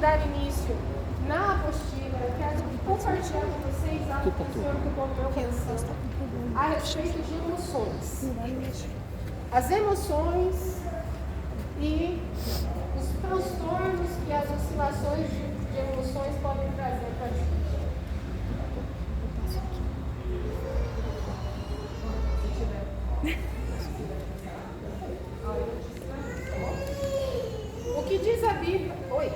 dar início na apostila, eu quero compartilhar com vocês algo que o Senhor tocou no meu coração a respeito de emoções. As emoções e os transtornos que as oscilações de emoções podem trazer para a gente. O que diz a Bíblia? Oi.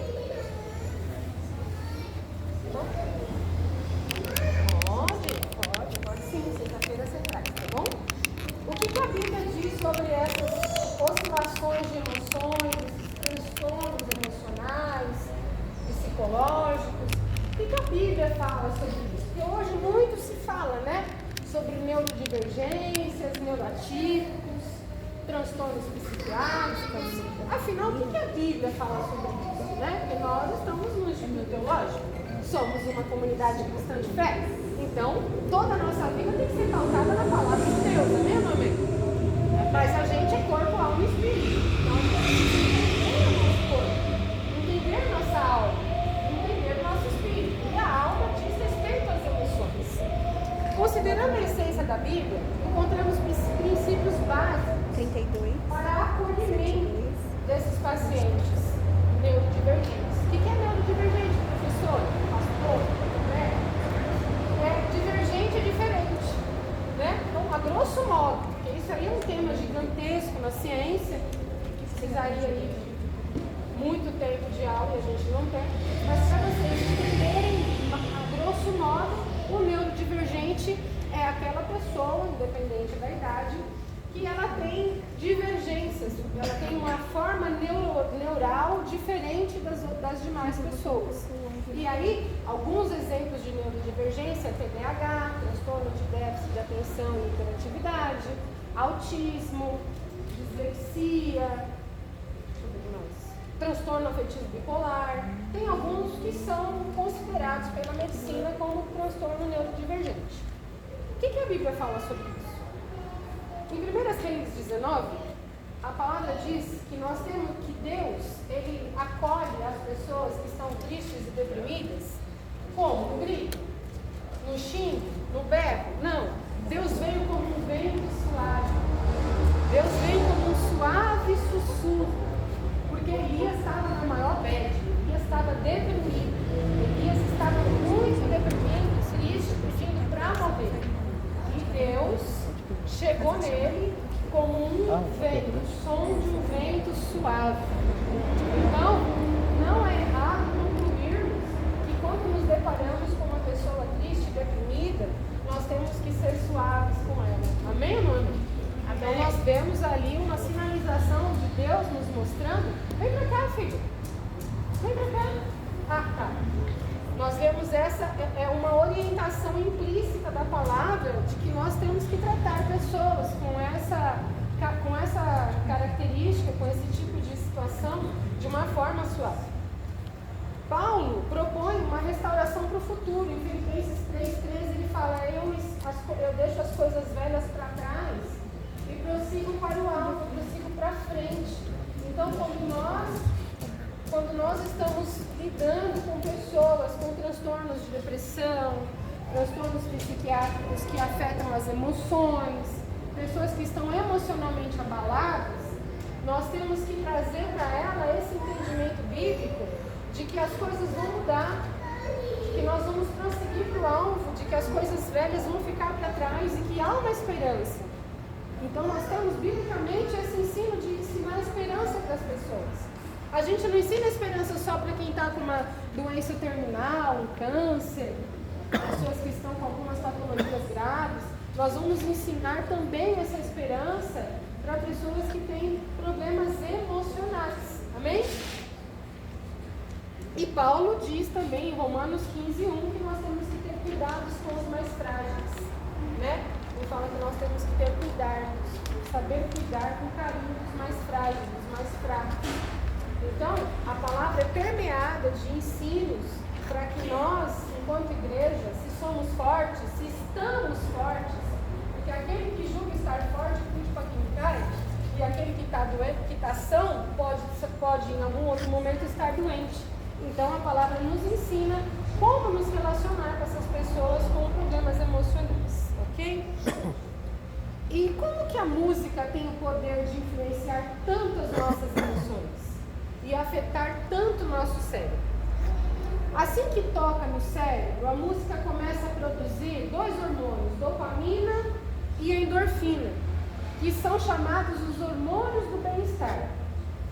Pode sim, sexta-feira você traz, tá bom? O que a Bíblia diz sobre essas oscilações de emoções, esses transtornos emocionais, psicológicos? O que a Bíblia fala sobre isso? Porque hoje muito se fala, né? Sobre neurodivergências, neuroatípicos, transtornos psiquiátricos. Afinal, o que a Bíblia fala sobre isso, né? Porque nós estamos no Instituto Teológico, somos uma comunidade cristã de fé. Então, toda a nossa vida tem que ser pautada na palavra de Deus, amém ou amém? Mas a gente é corpo, alma e espírito. Nós precisamos entender o nosso corpo, entender a nossa alma, entender o nosso espírito. E a alma diz respeito às emoções. Considerando a essência da Bíblia, encontramos princípios básicos 32. Para acolhimento desses pacientes neurodivergentes. O que é neurodivergente, professor? Pastor? Divergente é diferente, né? Então, a grosso modo, porque isso aí é um tema gigantesco na ciência, que precisaria aí de muito tempo de aula e a gente não tem, mas para vocês entenderem, a grosso modo, o neurodivergente é aquela pessoa, independente da idade, que ela tem divergências, ela tem uma forma neural diferente das demais pessoas. E aí, alguns exemplos de neurodivergência: TDAH, transtorno de déficit de atenção e hiperatividade, autismo, dislexia, transtorno afetivo bipolar. Tem alguns que são considerados pela medicina como transtorno neurodivergente. O que a Bíblia fala sobre isso? Em 1 Reis 19, a palavra diz que nós temos que Deus, Ele acolhe as pessoas que estão tristes e deprimidas. Como? No grito? No xingo? No berro? Não. Deus veio como um vento suave. Deus veio como um suave sussurro. Porque Elias estava na maior bad. Elias estava deprimido. Elias estava muito deprimido, triste, pedindo para morrer. E Deus chegou nele como um vento, o som de um vento suave. Então, não é errado concluirmos que quando nos deparamos com uma pessoa triste, deprimida, nós temos que ser suaves com ela. Amém ou não amém? Então, nós vemos ali uma sinalização de Deus nos mostrando: vem pra cá, filho. Vem pra cá. Tá. Nós vemos essa é uma orientação implícita da palavra de que nós temos que tratar pessoas com essa característica, com esse tipo de situação, de uma forma suave. Paulo propõe uma restauração para o futuro. Em Filipenses 3,13 ele fala: eu deixo as coisas velhas para trás e prossigo para o alto, prossigo para frente. Então, quando nós estamos lidando com pessoas com transtornos de depressão, transtornos psiquiátricos que afetam as emoções, pessoas que estão emocionalmente abaladas, nós temos que trazer para ela esse entendimento bíblico de que as coisas vão mudar, de que nós vamos prosseguir para o alvo, de que as coisas velhas vão ficar para trás e que há uma esperança. Então nós temos biblicamente esse ensino de ensinar esperança para as pessoas. A gente não ensina esperança só para quem está com uma doença terminal, um câncer, pessoas que estão com algumas patologias graves. Nós vamos ensinar também essa esperança para pessoas que têm problemas emocionais. Amém? E Paulo diz também em Romanos 15:1 que nós temos que ter cuidados com os mais frágeis, né? Ele fala que nós temos que ter cuidados, saber cuidar com carinho dos mais frágeis, dos mais fracos. Então, a palavra é permeada de ensinos para que nós, enquanto igreja, se somos fortes, se estamos fortes, porque aquele que julga estar forte, cuide para quem cai, e aquele que está doente, que está são, pode em algum outro momento estar doente. Então a palavra nos ensina como nos relacionar com essas pessoas com problemas emocionais, ok? E como que a música tem o poder de influenciar tanto as nossas emoções e afetar tanto o nosso cérebro? Assim que toca no cérebro, a música começa a produzir dois hormônios, dopamina e endorfina, que são chamados os hormônios do bem-estar.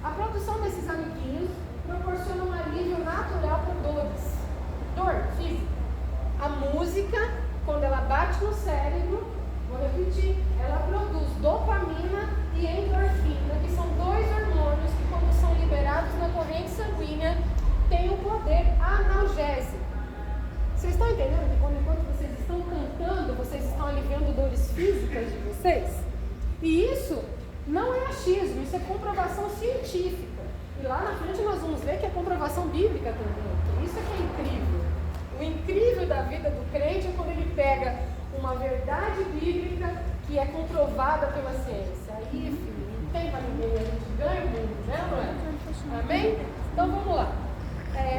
A produção desses amiguinhos proporciona um alívio natural para dor física. A música, quando ela bate no cérebro, vou repetir, ela produz dopamina e endorfina, que são dois hormônios que, quando são liberados na corrente sanguínea, têm um poder analgésico. Vocês estão entendendo que enquanto vocês estão cantando, vocês estão aliviando dores físicas de vocês? E isso não é achismo, isso é comprovação científica. E lá na frente nós vamos ver que é comprovação bíblica também. Isso é que é incrível. O incrível da vida do crente é quando ele pega uma verdade bíblica que é comprovada pela ciência. Aí, filho, não tem para ninguém, a gente ganha o mundo, né, não é? Amém? Então vamos lá.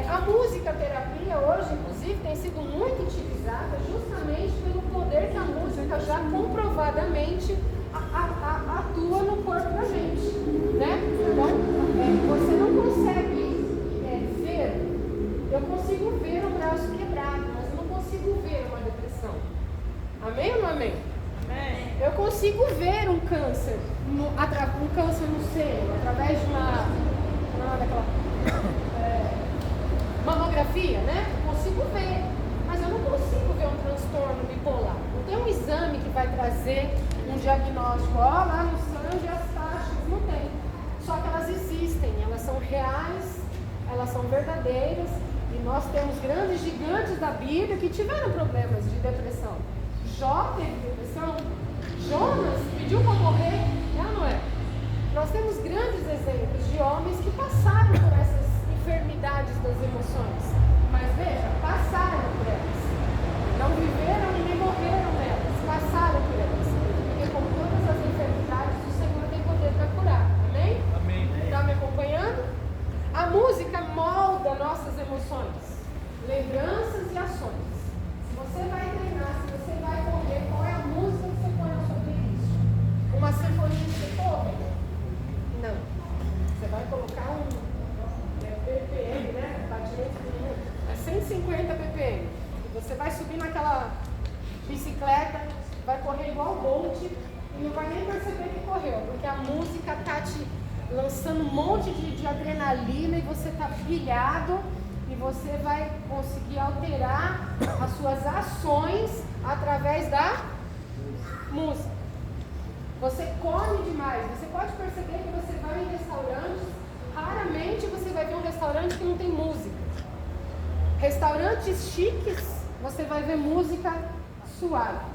A musicoterapia hoje, inclusive, tem sido muito utilizada justamente pelo poder que a música já comprovadamente atua no corpo da gente, né? Então, você não consegue ver, eu consigo ver um braço quebrado, mas eu não consigo ver uma depressão. Amém ou não amém? Amém. Eu consigo ver um câncer, um câncer no seio, através de mamografia, né? Eu consigo ver, mas eu não consigo ver um transtorno bipolar. Não tem um exame que vai trazer um diagnóstico, lá no sangue as taxas, não tem. Só que elas existem, elas são reais, elas são verdadeiras, e nós temos grandes gigantes da Bíblia que tiveram problemas de depressão. Jó teve depressão, Jonas pediu para morrer, é ou não é? Nós temos grandes exemplos de homens que passaram por essas enfermidades das emoções, mas veja, passaram por elas, não viveram e nem morreram nelas, passaram por elas, porque como todas as enfermidades, o Senhor tem poder para curar, amém? Amém. Está me acompanhando? A música molda nossas emoções, lembranças e ações. Se você vai treinar, se você vai correr, qual é a música que você põe na sua playlist? Uma sinfonia de Beethoven? Não. Você vai colocar um BPM, né? Batimento por minuto. É 150 BPM. E você vai subir naquela bicicleta, vai correr igual Bolt e não vai nem perceber que correu, porque a música está te lançando um monte de adrenalina e você está pilhado e você vai conseguir alterar as suas ações através da música. Você come demais. Você pode perceber que você vai em restaurantes, raramente você vai ver um restaurante que não tem música. Restaurantes chiques, você vai ver música suave.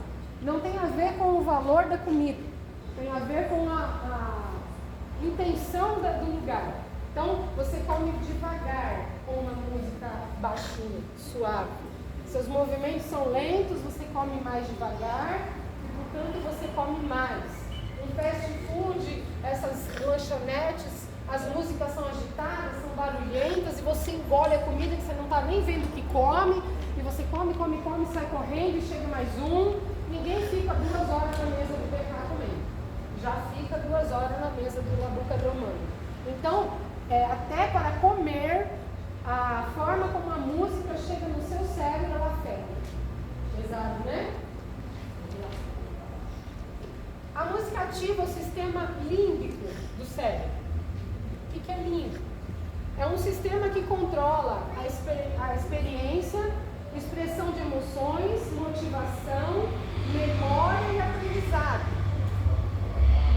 Não tem a ver com o valor da comida, tem a ver com a intenção do lugar. Então, você come devagar com uma música baixinha, suave. Seus movimentos são lentos, você come mais devagar e, portanto, você come mais. Em fast food, essas lanchonetes, as músicas são agitadas, são barulhentas e você engole a comida que você não está nem vendo que come. E você come, sai correndo e chega mais um. Ninguém fica 2 horas na mesa do BK comendo. Já fica 2 horas na mesa do Nabucodonosor. Então, até para comer, a forma como a música chega no seu cérebro, ela afeta. Exato, né? A música ativa o sistema límbico do cérebro. O que é límbico? É um sistema que controla a experiência, expressão de emoções, motivação, memória e aprendizado.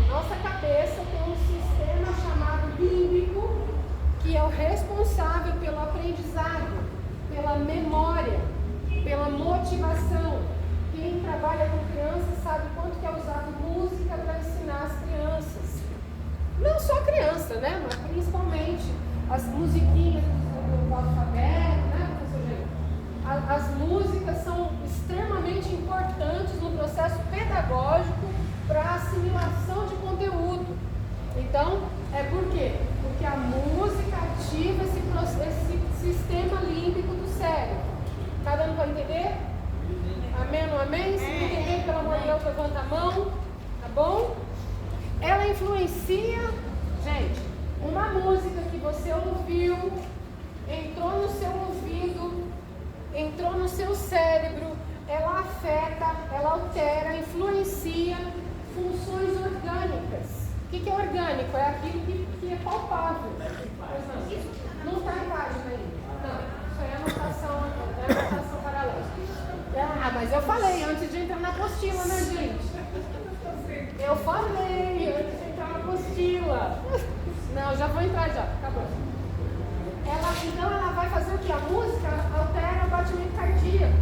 Nossa cabeça tem um sistema chamado límbico, que é o responsável pelo aprendizado, pela memória, pela motivação. Quem trabalha com crianças sabe quanto que é usado música para ensinar as crianças. Não só criança, né? Mas principalmente as musiquinhas do alfabeto, né, professor Gê? As músicas são extremamente importantes no processo pedagógico para a assimilação de conteúdo. Então, por quê? Porque a música ativa esse sistema ouviu, entrou no seu ouvido, entrou no seu cérebro, ela afeta, ela altera, influencia funções orgânicas. O que é orgânico? É aquilo que é palpável. Não está em página ainda. Não, isso aí é anotação paralela. Ah, mas eu falei antes de entrar na apostila, né, gente? Eu falei antes de entrar na apostila. Não, já vou entrar já. Acabou. Então ela vai fazer o que? A música altera o batimento cardíaco.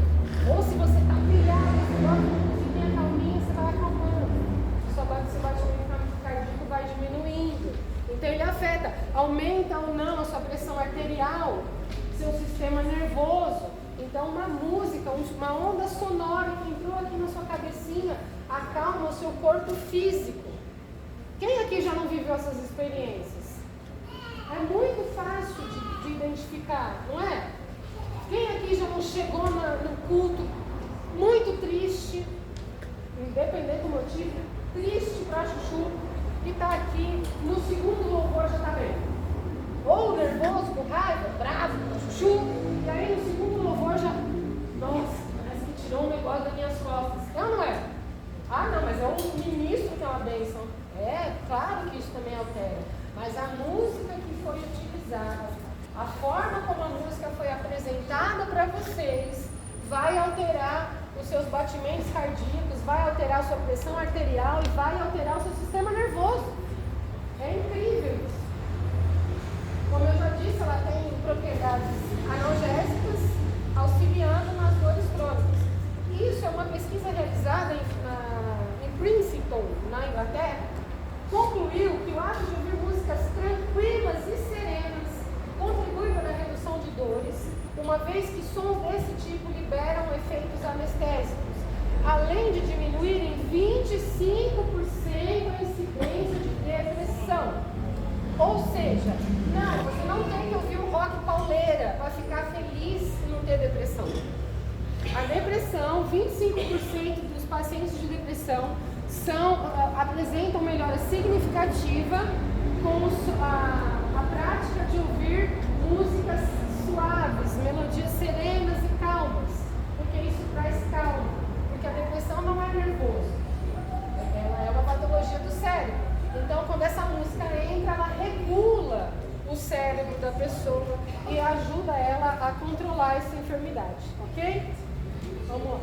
Ou se você está pilhado, você bota uma musiquinha calminha, você vai acalmando. Seu batimento cardíaco vai diminuindo. Então ele afeta, aumenta ou não a sua pressão arterial, seu sistema nervoso. Então uma música, uma onda sonora que entrou aqui na sua cabecinha, acalma o seu corpo físico. Quem aqui já não viveu essas experiências? É muito fácil de identificar, não é? Quem aqui já não chegou no culto muito triste, independente do motivo, triste pra chuchu, e está aqui no segundo louvor já está bem? Ou nervoso, com raiva, bravo, chuchu, e aí no segundo louvor já, nossa, parece que tirou um negócio das minhas costas. É ou não é? Ah, não, mas é um ministro que é uma bênção. É, claro que isso também altera. Mas a música que foi utilizada, a forma como a música foi apresentada para vocês, vai alterar os seus batimentos cardíacos, vai alterar a sua pressão arterial e vai alterar o seu sistema nervoso. É incrível isso. Como eu já disse, ela tem propriedades analgésicas, auxiliando nas dores crônicas. Isso é uma pesquisa realizada em Princeton, na Inglaterra, concluiu que o ato de ouvir músicas tranquilas e serenas contribui para a redução de dores, uma vez que sons desse tipo liberam efeitos anestésicos, além de diminuir em 25% a incidência de depressão. Ou seja, não, você não tem que ouvir um rock pauleira para ficar feliz e não ter depressão. A depressão, 25% dos pacientes de depressão apresentam melhora significativa com a prática de ouvir músicas suaves, melodias serenas e calmas, porque isso traz calma, porque a depressão não é nervoso, ela é uma patologia do cérebro. Então, quando essa música entra, ela regula o cérebro da pessoa e ajuda ela a controlar essa enfermidade, ok? Vamos lá.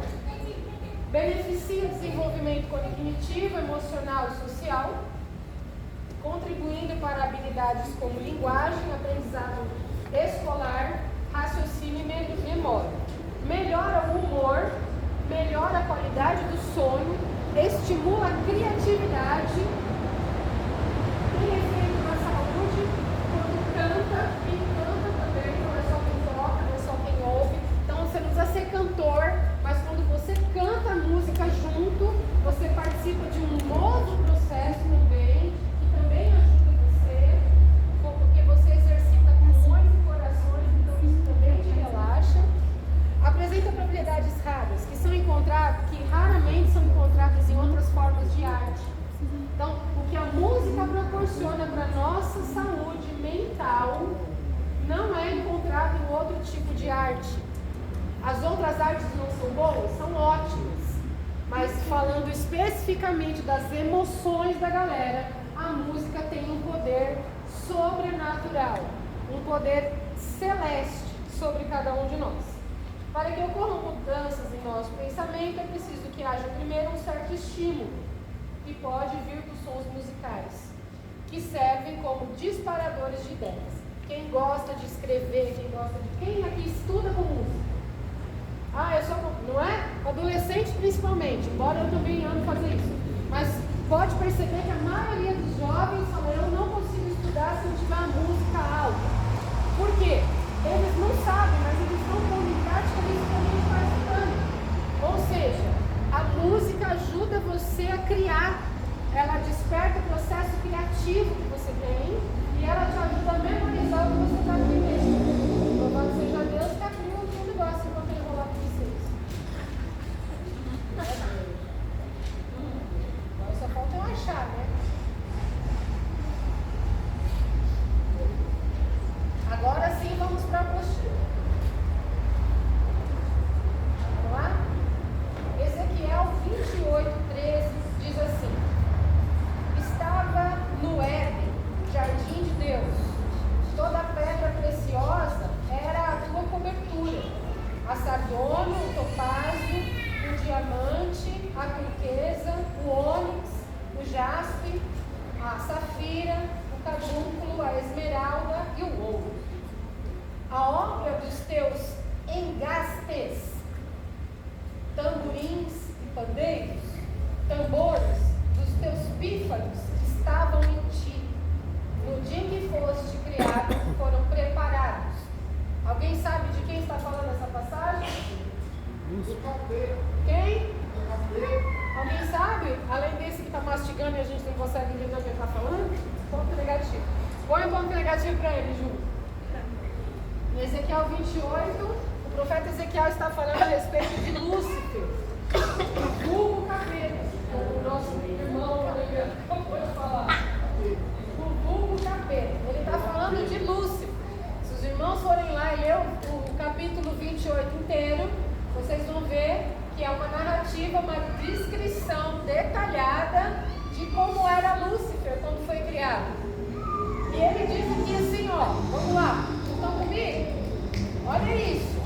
Beneficia o desenvolvimento cognitivo, emocional e social, contribuindo para habilidades como linguagem, aprendizado escolar, raciocínio e memória. Melhora o humor, melhora a qualidade do sono, estimula a criatividade, tem efeito na saúde quando canta, quem canta também, não é só quem toca, não é só quem ouve. Então você não precisa ser cantor, mas quando você canta a música junto, você participa de um novo processo também, que também ajuda você, porque você exercita pulmões e corações, então isso também te relaxa. Apresenta propriedades raras, que raramente são encontradas em outras formas de arte. Então, o que a música proporciona para a nossa saúde mental não é encontrado em outro tipo de arte. As outras artes não são boas? São ótimas. Mas falando especificamente das emoções da galera, a música tem um poder sobrenatural, um poder celeste sobre cada um de nós. Para que ocorram mudanças em nosso pensamento, é preciso que haja primeiro um certo estímulo, que pode vir dos sons musicais, que servem como disparadores de ideias. Quem gosta de escrever, quem aqui estuda com música? Não é? Adolescente principalmente, embora eu também amo fazer isso. Mas pode perceber que a maioria dos jovens fala, eu não consigo estudar se não tiver a música alta. Por quê? Eles não sabem, mas eles estão pondo em prática isso que a gente está estudando. Ou seja, a música ajuda você a criar, ela desperta o processo criativo que você tem e ela te ajuda a memorizar o que você está aprendendo. Louvado seja Deus que abriu um negócio enquanto eu vou lá com vocês. Agora só falta eu achar, né? Agora a obra dos teus engastes, tamborins e pandeiros, tambores dos teus pífaros estavam em ti. No dia em que foste criado, foram preparados. Alguém sabe de quem está falando essa passagem? Quem? Alguém sabe? Além desse que está mastigando e a gente não consegue entender o que ele está falando? Ponto negativo. Põe um ponto negativo para ele, Ju. Em Ezequiel 28, o profeta Ezequiel está falando a respeito de Lúcifer, o vulgo capeta. O nosso irmão acabou de falar. O vulgo capeta. Ele está falando de Lúcifer. Se os irmãos forem lá e ler o capítulo 28 inteiro, vocês vão ver que é uma narrativa, uma descrição detalhada de como era Lúcifer quando foi criado. E ele diz aqui assim, ó, vamos lá, estão comigo? Olha isso.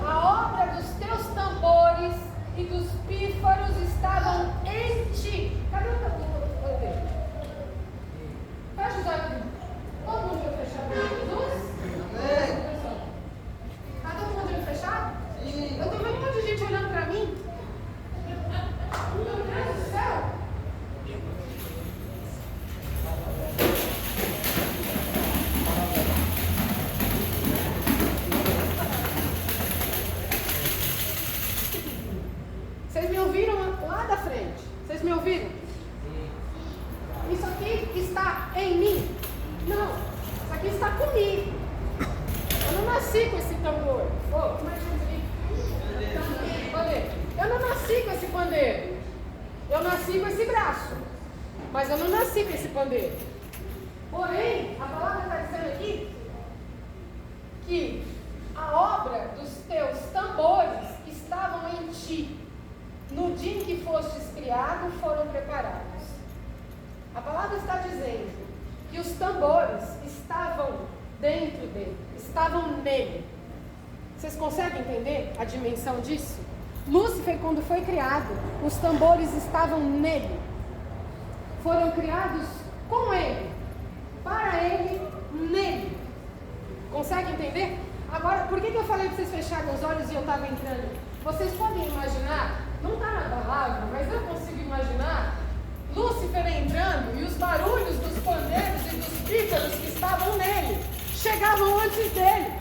A obra dos teus tambores e dos pífaros estavam em ti. Cadê o tambor dele? Fecha os olhos. Todo mundo já fechado com Jesus? Tá todo mundo já fechado? Eu estou vendo um monte de gente olhando para mim. Meu Deus do céu! Vocês me ouviram lá da frente? Vocês me ouviram? Isso aqui está em mim? Não, isso aqui está comigo. Eu não nasci com esse tambor. Oh, como é que eu não nasci com esse pandeiro. Eu nasci com esse braço. Mas eu não nasci com esse pandeiro. Porém, a palavra está dizendo aqui que a obra dos teus tambores estavam em ti. No dia em que fostes criado, foram preparados. A palavra está dizendo que os tambores estavam dentro dele, estavam nele. Vocês conseguem entender a dimensão disso? Lúcifer, quando foi criado, os tambores estavam nele. Foram criados com ele, para ele, nele. Consegue entender? Agora, por que eu falei para vocês fecharem os olhos e eu estava entrando? Vocês podem imaginar, não está na palavra, mas eu consigo imaginar Lúcifer entrando e os barulhos dos pandeiros e dos pífaros que estavam nele chegavam antes dele.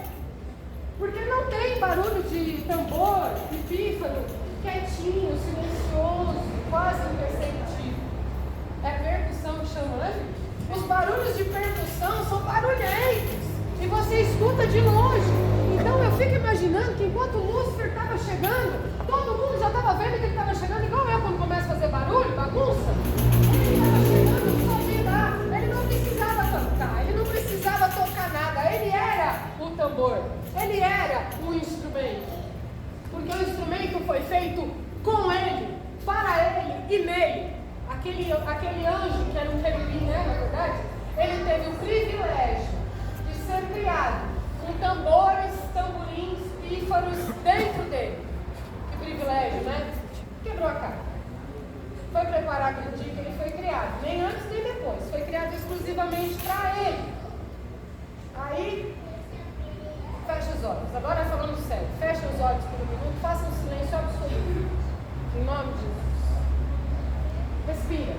Porque não tem barulho de tambor, de pífaro, quietinho, silencioso, quase imperceptível. É percussão que chama, né? Os barulhos de percussão são barulhentos e você escuta de longe. Então eu fico imaginando que enquanto o Lúcifer estava chegando, todo mundo já estava vendo que ele estava chegando, igual eu quando começo a fazer barulho, bagunça. Ele estava chegando só de lá. Ele não precisava cantar, ele não precisava tocar nada. Ele era o tambor, ele era o instrumento. Porque o instrumento foi feito com ele, para ele e nele. Aquele anjo que era um querubim, né, na verdade, ele teve o privilégio de ser criado com tambores, tamborins, pífaros dentro dele. Que privilégio, né? Quebrou a cara. Foi preparado no dia que ele foi criado, nem antes nem depois. Foi criado exclusivamente para ele. Aí, fecha os olhos. Agora falando sério, fecha os olhos por um minuto, faça um silêncio absoluto. Em nome de Jesus. Respira.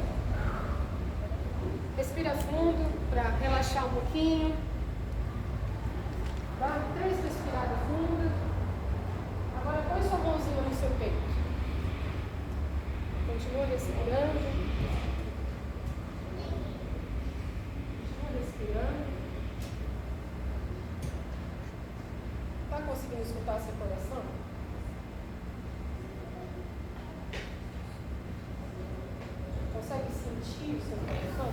Respira fundo para relaxar um pouquinho. Dá 3 respiradas fundas. Agora põe sua mãozinha no seu peito. Continua respirando. Continua respirando. Está conseguindo escutar seu coração? Consegue sentir o seu coração?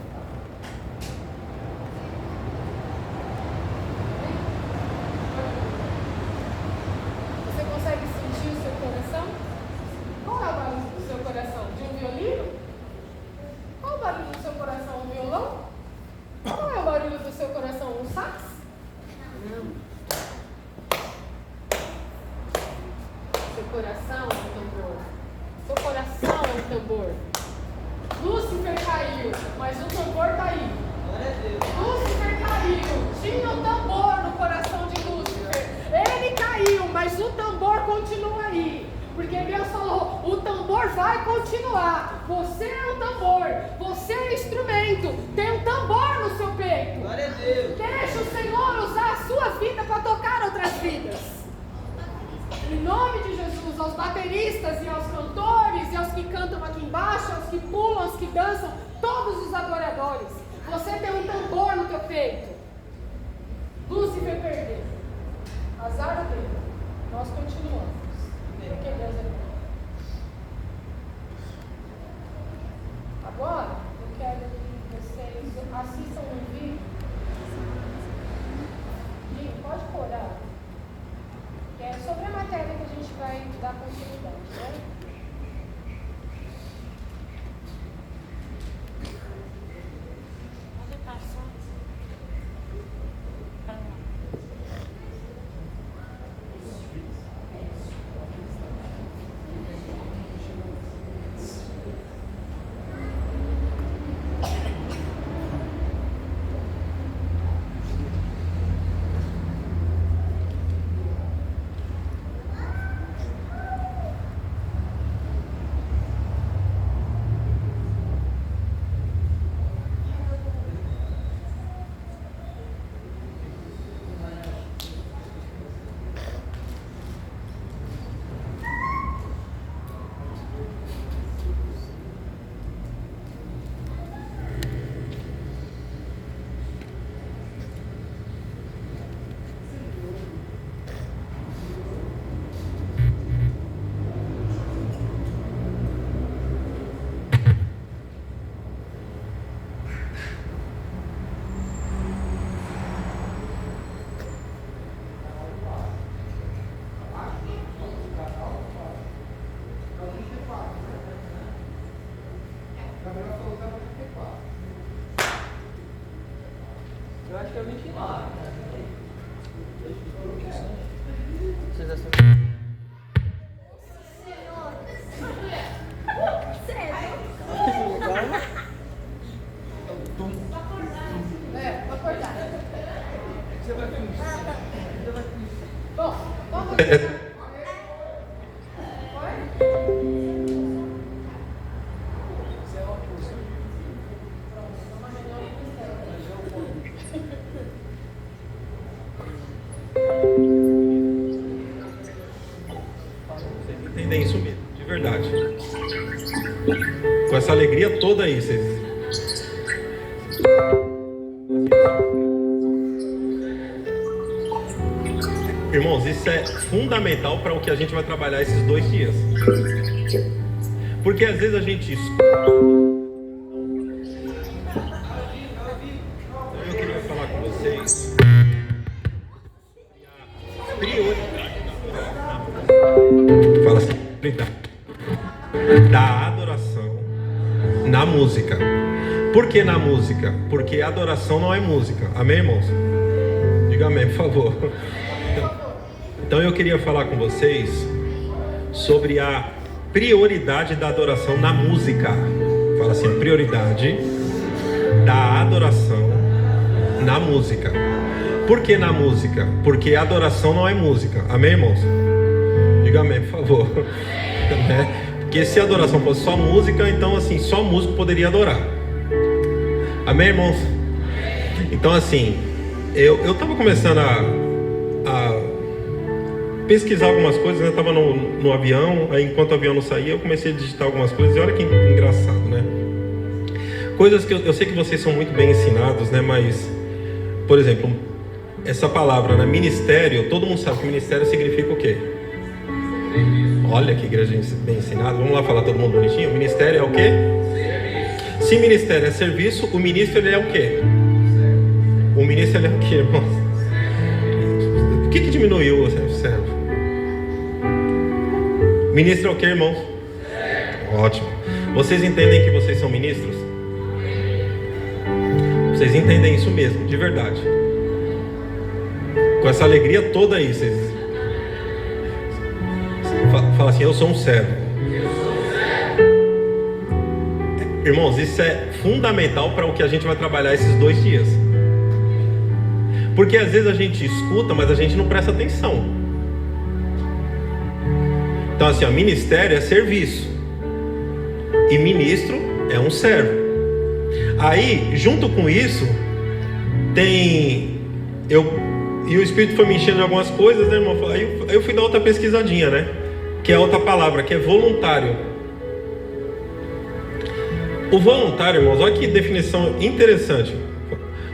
Você consegue sentir o seu coração? Qual é o barulho do seu coração? De um violino? Qual é o barulho do seu coração? Um violão? Qual é o barulho do seu coração? Um sax? Não. Seu coração é um tambor. Seu coração é um tambor. Lúcifer caiu, mas o tambor soar. Você é um tambor, você é instrumento. Tem um tambor no seu peito. Glória a Deus. Deixa o Senhor usar a sua vida para tocar outras vidas. Em nome de Jesus, aos bateristas e aos cantores e aos que cantam aqui embaixo, aos que pulam, aos que dançam, todos os adoradores. Você tem um tambor no teu peito. Lúcifer perdeu. Azar dele. Nós continuamos. Porque Deus é bom. Agora, eu quero que vocês assistam um vídeo. Dinho, pode corar. Que é sobre a matéria que a gente vai dar continuidade, né? Eu acho que é o 29. Vocês acham? Vou acordar. Você vai com Bom, vamos. Entendem isso mesmo, de verdade. Com essa alegria toda aí, vocês. Irmãos, isso é fundamental para o que a gente vai trabalhar esses 2 dias. Porque às vezes a gente escuta. Eu queria falar com vocês. Fala assim, da adoração na música. Por que na música? Porque adoração não é música. Amém, irmãos? Diga amém, por favor. Então eu queria falar com vocês sobre a prioridade da adoração na música. Fala assim, a prioridade da adoração na música. Por que na música? Porque adoração não é música. Amém, irmãos? Diga amém, por favor. Porque se a adoração fosse só música, então assim, só músico poderia adorar. Amém, irmãos? Então assim, eu estava começando a pesquisar algumas coisas, né? Eu estava no avião, aí enquanto o avião não saía, eu comecei a digitar algumas coisas, e olha que engraçado, né? Coisas que eu sei que vocês são muito bem ensinados, né? Mas, por exemplo, essa palavra, né? Ministério, todo mundo sabe que ministério significa o quê? Olha que igreja bem ensinada. Vamos lá falar todo mundo bonitinho? O ministério é o quê? Se ministério é serviço, o ministro ele é o quê? O ministro ele é o quê, irmão? O que diminuiu o servo? Ministro é o quê, irmãos? Ótimo. Vocês entendem que vocês são ministros? Vocês entendem isso mesmo, de verdade. Com essa alegria toda aí, vocês fala assim, eu sou um servo. Irmãos, isso é fundamental para o que a gente vai trabalhar esses 2 dias. Porque às vezes a gente escuta, mas a gente não presta atenção. Então assim, ó, ministério é serviço. e ministro é um servo. Aí, junto com isso, e o Espírito foi me enchendo de algumas coisas, né, irmão? Aí eu fui dar outra pesquisadinha, né? Que é outra palavra, que é voluntário. O voluntário, irmãos, olha que definição interessante.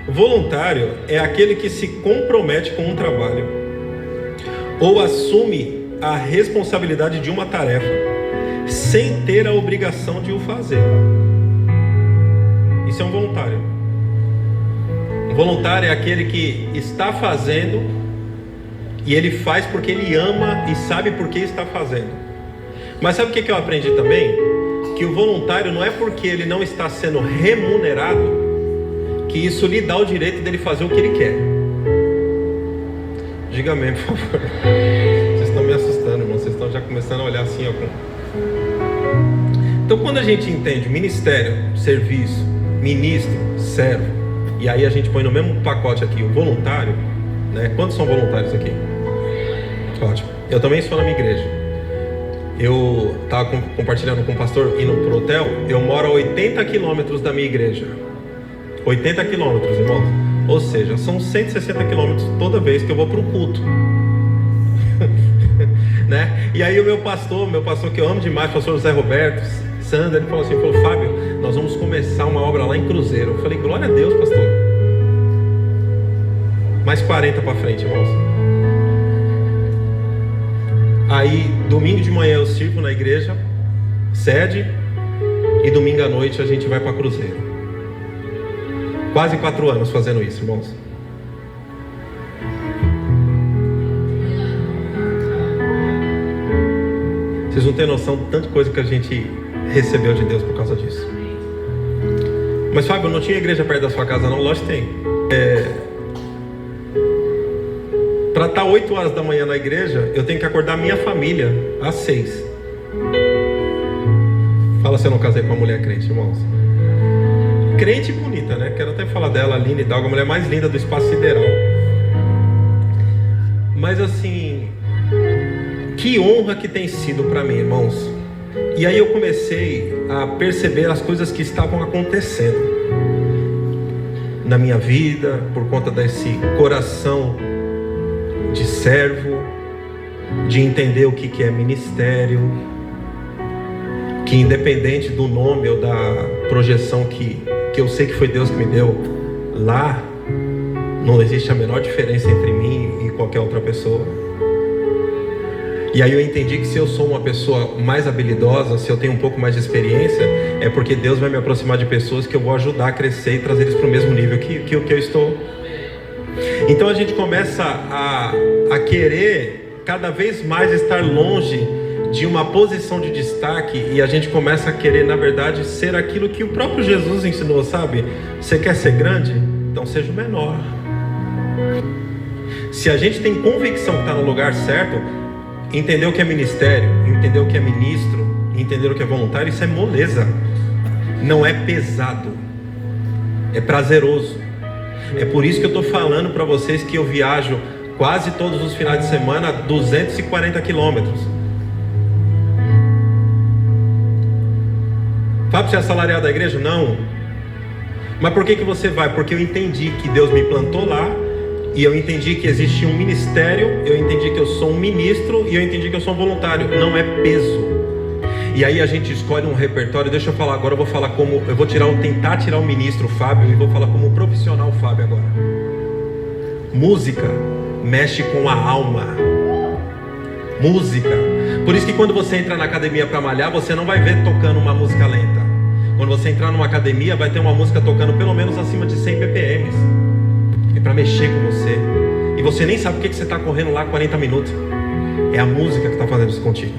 O voluntário é aquele que se compromete com um trabalho ou assume a responsabilidade de uma tarefa sem ter a obrigação de o fazer. Isso é um voluntário. Um voluntário é aquele que está fazendo e ele faz porque ele ama e sabe por que está fazendo. Mas sabe o que eu aprendi também? Que o voluntário não é porque ele não está sendo remunerado que isso lhe dá o direito dele fazer o que ele quer. Diga amém, por favor. Vocês estão me assustando, irmão. Vocês estão já começando a olhar assim, ó. Então, quando a gente entende ministério, serviço, ministro, servo, e aí a gente põe no mesmo pacote aqui o voluntário, né? Quantos são voluntários aqui? Ótimo. Eu também sou na minha igreja. Eu estava compartilhando com o pastor indo para o hotel. Eu moro a 80 quilômetros da minha igreja. 80 quilômetros, irmãos. Ou seja, são 160 quilômetros toda vez que eu vou para o culto. Né? E aí o meu pastor que eu amo demais, o pastor José Roberto Sandra, ele falou assim, Fábio, nós vamos começar uma obra lá em Cruzeiro. Eu falei, glória a Deus, pastor. Mais 40 para frente, irmãos. Aí, domingo de manhã eu sirvo na igreja, sede, e domingo à noite a gente vai para Cruzeiro. Quase 4 anos fazendo isso, irmãos. Vocês não têm noção de tanta coisa que a gente recebeu de Deus por causa disso. Mas Fábio, não tinha igreja perto da sua casa não? Lógico que tem. Para estar 8 horas da manhã na igreja, eu tenho que acordar minha família às 6. Fala se eu não casei com uma mulher crente, irmãos. Crente bonita, né? Quero até falar dela, Aline Hidalgo, a mulher mais linda do espaço sideral. Mas assim, que honra que tem sido para mim, irmãos. E aí eu comecei a perceber as coisas que estavam acontecendo na minha vida, por conta desse coração de servo, de entender o que é ministério, que independente do nome ou da projeção que eu sei que foi Deus que me deu, lá não existe a menor diferença entre mim e qualquer outra pessoa. E aí eu entendi que se eu sou uma pessoa mais habilidosa, se eu tenho um pouco mais de experiência, é porque Deus vai me aproximar de pessoas que eu vou ajudar a crescer e trazer eles para o mesmo nível que eu estou. Então a gente começa a querer cada vez mais estar longe de uma posição de destaque, e a gente começa a querer, na verdade, ser aquilo que o próprio Jesus ensinou, sabe? Você quer ser grande? Então seja o menor. Se a gente tem convicção que está no lugar certo, entender o que é ministério, entender o que é ministro, entender o que é voluntário, isso é moleza. Não é pesado, é prazeroso. É por isso que eu estou falando para vocês que eu viajo quase todos os finais de semana 240 quilômetros. Fábio, você é assalariado da igreja? Não. Mas por que você vai? Porque eu entendi que Deus me plantou lá, e eu entendi que existe um ministério, eu entendi que eu sou um ministro, e eu entendi que eu sou um voluntário. Não é peso. E aí a gente escolhe um repertório. Deixa eu falar agora, eu vou tentar tirar o ministro Fábio, e vou falar como profissional Fábio agora. Música mexe com a alma. Música. Por isso que quando você entra na academia para malhar, você não vai ver tocando uma música lenta. Quando você entrar numa academia, vai ter uma música tocando pelo menos acima de 100 BPMs. É para mexer com você. E você nem sabe por que você está correndo lá 40 minutos. É a música que está fazendo isso contigo.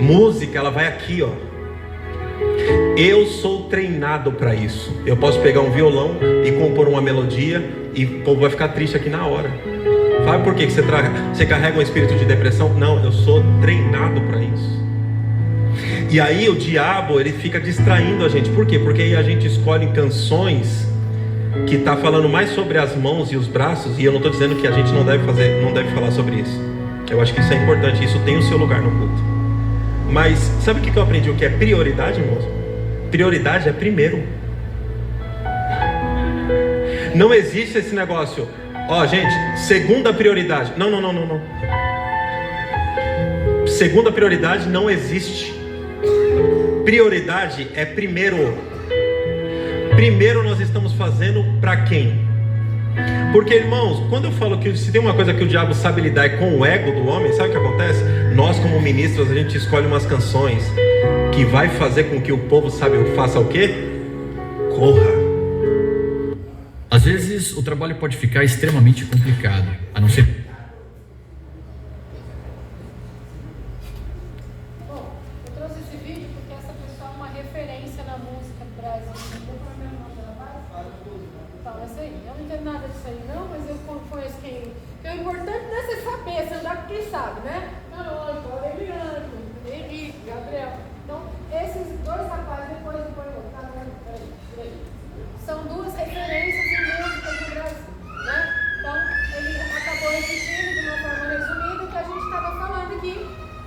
Música, ela vai aqui, ó. Eu sou treinado para isso. Eu posso pegar um violão e compor uma melodia, e o povo vai ficar triste aqui na hora. Sabe por que você carrega um espírito de depressão? Não, eu sou treinado para isso. E aí o diabo, ele fica distraindo a gente. Por quê? Porque aí a gente escolhe canções que está falando mais sobre as mãos e os braços. E eu não estou dizendo que a gente não deve falar sobre isso. Eu acho que isso é importante, isso tem o seu lugar no culto. Mas sabe o que eu aprendi? O que é prioridade, irmãos? Prioridade é primeiro. Não existe esse negócio. Ó, gente, segunda prioridade. Não. Segunda prioridade não existe. Prioridade é primeiro. Primeiro nós estamos fazendo para quem? Porque, irmãos, quando eu falo que se tem uma coisa que o diabo sabe lidar é com o ego do homem, sabe o que acontece? Nós, como ministros, a gente escolhe umas canções que vai fazer com que o povo faça o quê? Corra. Às vezes o trabalho pode ficar extremamente complicado, a não ser... Bom, eu trouxe esse vídeo porque essa pessoa é uma referência na música do Brasil. Fala isso aí. Eu não entendo nada disso aí não, mas eu conheço quem... O importante não é você saber, você andar com quem sabe, né? Paulo Eliano, Henrique, Gabriel. Então, esses dois rapazes, depois eu vou... Peraí. São duas referências em músicas do Brasil, né? Então, ele acabou repetindo de uma forma resumida o que a gente estava falando aqui,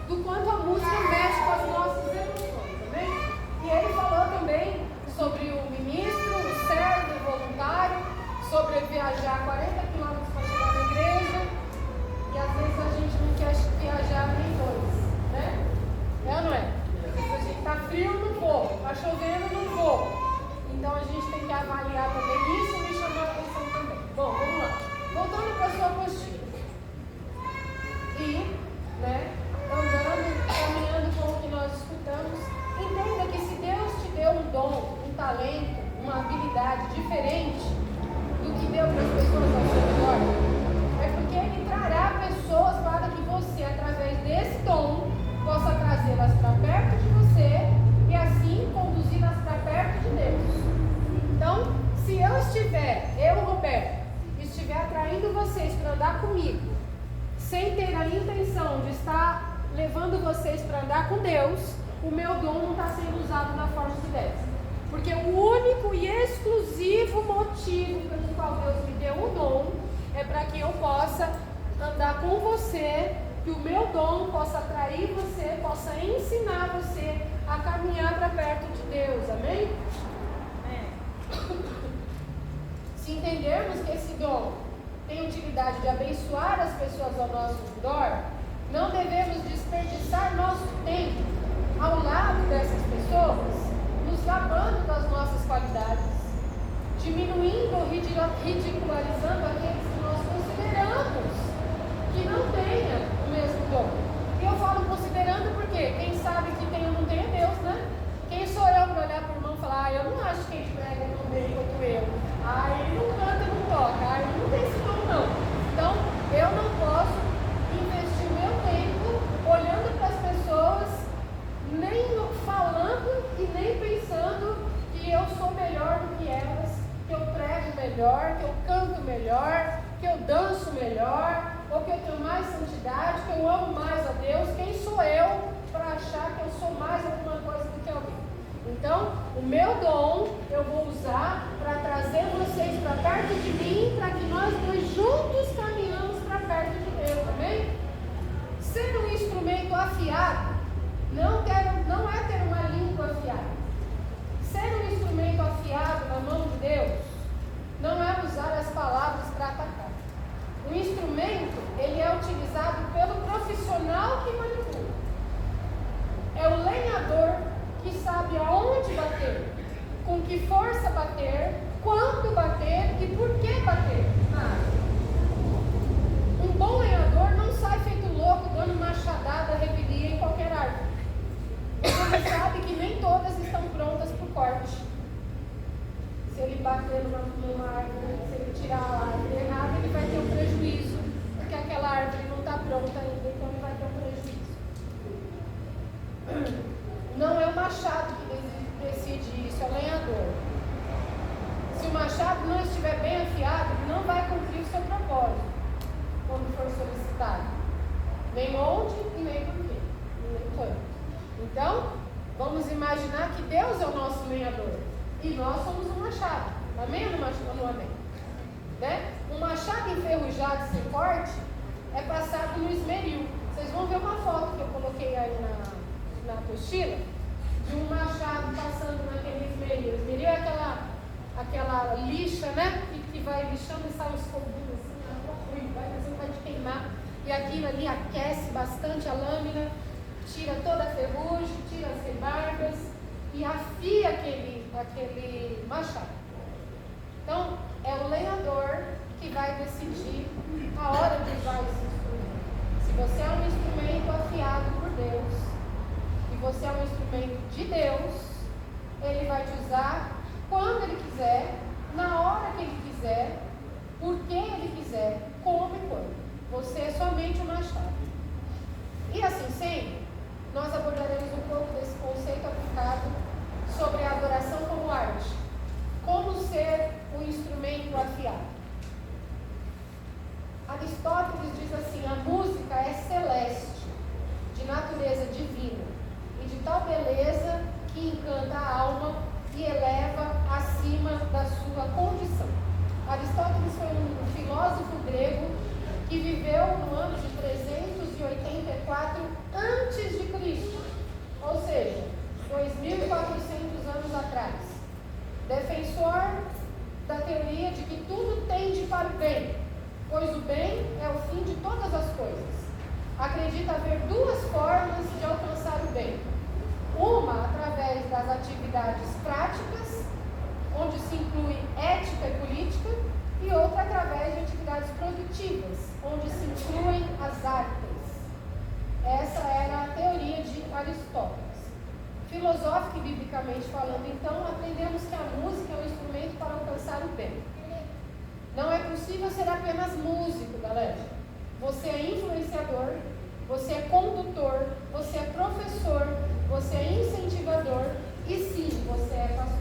do quanto a música mexe com as nossas emoções, tá bem? E ele falou também sobre o ministro, o servo, o voluntário, sobre viajar 40 quilômetros para chegar na igreja, e às vezes a gente não quer viajar nem dois, né? É ou não é? A gente tá frio, não vou, tá chovendo, não vou. Então a gente tem que avaliar também isso, me chamou a atenção também. Bom, vamos lá. Voltando para a sua apostila. E, né, andando, caminhando com o que nós escutamos, entenda que se Deus te deu um dom, um talento, uma habilidade diferente do que deu para as pessoas ao seu redor, é porque Ele trará pessoas para que você, através desse dom, possa trazê-las para perto de você e assim conduzi-las para perto de Deus. Então, se eu, Roberto, estiver atraindo vocês para andar comigo, sem ter a intenção de estar levando vocês para andar com Deus, o meu dom não está sendo usado da forma que deve. Porque o único e exclusivo motivo pelo qual Deus me deu o dom é para que eu possa andar com você, que o meu dom possa atrair você, possa ensinar você a caminhar para perto de Deus, amém? Se entendermos que esse dom tem utilidade de abençoar as pessoas ao nosso redor, não devemos desperdiçar nosso tempo ao lado dessas pessoas, nos gabando das nossas qualidades, diminuindo ou ridicularizando aqueles que nós consideramos que não tenham o mesmo dom. E eu falo considerando porque quem sabe que tem ou não tem é Deus, né? Quem sou eu para olhar para o irmão e falar, eu não acho que ele prega tão bem quanto eu. Ele não canta, não toca. Ele não tem esse dom, não. Então, eu não posso investir o meu tempo olhando para as pessoas, nem falando e nem pensando que eu sou melhor do que elas, que eu prego melhor, que eu canto melhor, que eu danço melhor, ou que eu tenho mais santidade, que eu amo mais a Deus. Quem sou eu para achar que eu sou mais alguma coisa do que alguém? Então, o meu dom eu vou usar para trazer vocês para perto de mim, para que nós dois juntos caminhamos para perto de Deus, amém? Ser um instrumento afiado não é ter uma língua afiada. Ser um instrumento afiado na mão de Deus não é usar as palavras para atacar. O instrumento, ele é utilizado pelo profissional que manipula. É o lenhador que sabe aonde bater, com que força bater, quando bater e por que bater. Um bom lenhador não sai feito louco dando machadada, revelia em qualquer árvore. Ele sabe que nem todas estão prontas para o corte. Se ele bater numa árvore, se ele tirar a árvore errada, ele vai ter um prejuízo, porque aquela árvore não está pronta ainda, então ele vai ter um prejuízo. Não é o machado que decide isso, é o lenhador. Se o machado não estiver bem afiado, ele não vai cumprir o seu propósito quando for solicitado. Nem onde e nem porquê, e nem quando. Então, vamos imaginar que Deus é o nosso lenhador e nós somos um machado. Amém ou não amém? Né? Um machado enferrujado sem corte é passado no esmeril. Vocês vão ver uma foto que eu coloquei aí na apostila, de um machado passando naqueles meios. Viria aquela lixa, né? Que vai lixando e sai os foguinhos assim, vai te queimar. E aquilo ali aquece bastante a lâmina, tira toda a ferrugem, tira as rebargas e afia aquele machado. Então, é o lenhador que vai decidir a hora de usar esse instrumento. Se você é um instrumento afiado por Deus, e você é um instrumento de Deus, Ele vai te usar quando Ele quiser, na hora que Ele quiser, por que Ele quiser, como e quando. Você é somente o machado. E assim sendo, nós abordaremos um pouco desse conceito aplicado sobre a adoração como arte. Como ser o instrumento afiado. Aristóteles diz assim: a música é celeste, de natureza divina, e de tal beleza que encanta a alma e eleva acima da sua condição. Aristóteles foi um filósofo grego que viveu no ano de 384 a.C., ou seja, 2.400 anos atrás. Defensor da teoria de que tudo tende para o bem, pois o bem é o fim de todas as coisas. Acredita haver duas formas de alcançar o bem. Uma através das atividades práticas, onde se inclui ética e política, e outra através de atividades produtivas, onde se incluem as artes. Essa era a teoria de Aristóteles. Filosófica e biblicamente falando, então, aprendemos que a música é um instrumento para alcançar o bem. Não é possível ser apenas músico, galera. Você é influenciador, você é condutor, você é professor, você é incentivador e sim, você é pastor.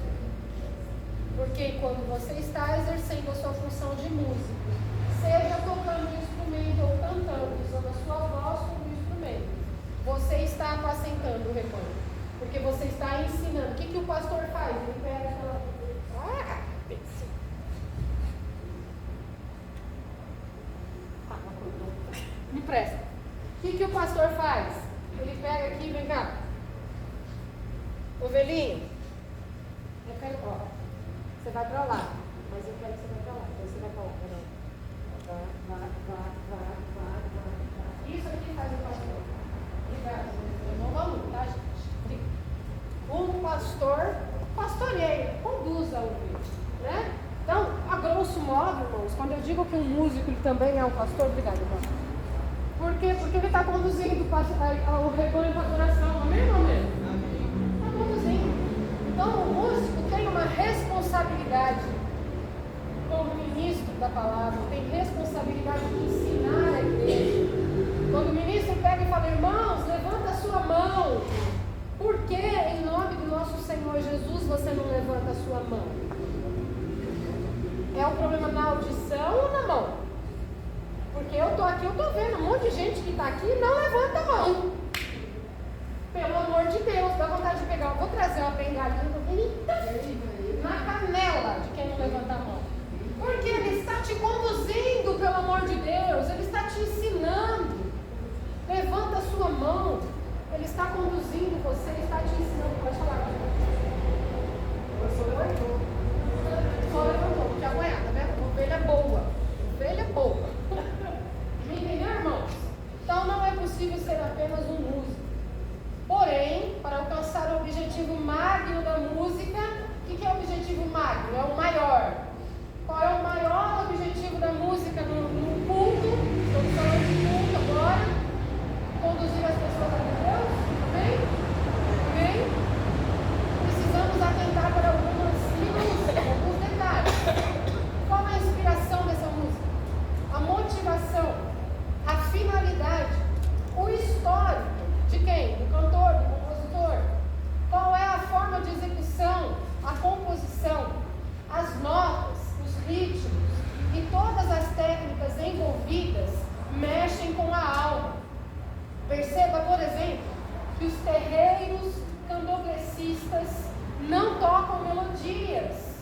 Porque quando você está exercendo a sua função de músico, seja tocando um instrumento ou cantando, usando a sua voz como instrumento, você está apacentando o rebanho. Porque você está ensinando. O que o pastor faz? Ele pega aquela... Me presta. O que o pastor faz? Ele pega aqui, vem cá. Ovelhinho, eu quero, ó, você vai pra lá, mas eu quero que você vá pra lá. Então você vai pra lá, vai. Isso aqui faz o pastor. Não vamos, tá, gente? Um pastor pastoreia, conduz a ovelha, né? Então, a grosso modo, irmãos, quando eu digo que um músico ele também é um pastor, obrigado, irmão. Por quê? Porque ele está conduzindo o rebanho para a adoração, amém ou amém? Está conduzindo. Então, o músico tem uma responsabilidade como ministro da palavra, tem responsabilidade de ensinar a igreja. Quando o ministro pega e fala, irmãos, levanta a sua mão. Por que, em nome do nosso Senhor Jesus, você não levanta a sua mão? É um problema na audição ou na mão? Porque eu estou aqui, eu estou vendo um monte de gente que está aqui e não levanta a mão. Pelo amor de Deus, dá vontade de pegar. Eu vou trazer uma bengalinha na canela de quem não levanta a mão. Porque ele está te conduzindo, pelo amor de Deus. Ele está te ensinando. Levanta a sua mão. Ele está conduzindo você, ele está te ensinando. Pode falar. Só levantou, porque aguenta, tá vendo? Ovelha boa. Ovelha boa. Me entendeu, irmãos? Então não é possível ser apenas um músico. Porém, para alcançar o objetivo magno da música, o que é o objetivo magno? É o maior. Qual é o maior objetivo da música no culto? Estamos falando de culto agora. Conduzir as pessoas a Deus? Amém? Amém? Precisamos atentar para alguns detalhes. Qual é a inspiração dessa música? A motivação, a finalidade, o histórico de quem? Do cantor, do compositor. Qual é a forma de execução, a composição, as notas, os ritmos e todas as técnicas envolvidas mexem com a alma. Perceba, por exemplo, que os terreiros candomblecistas não tocam melodias.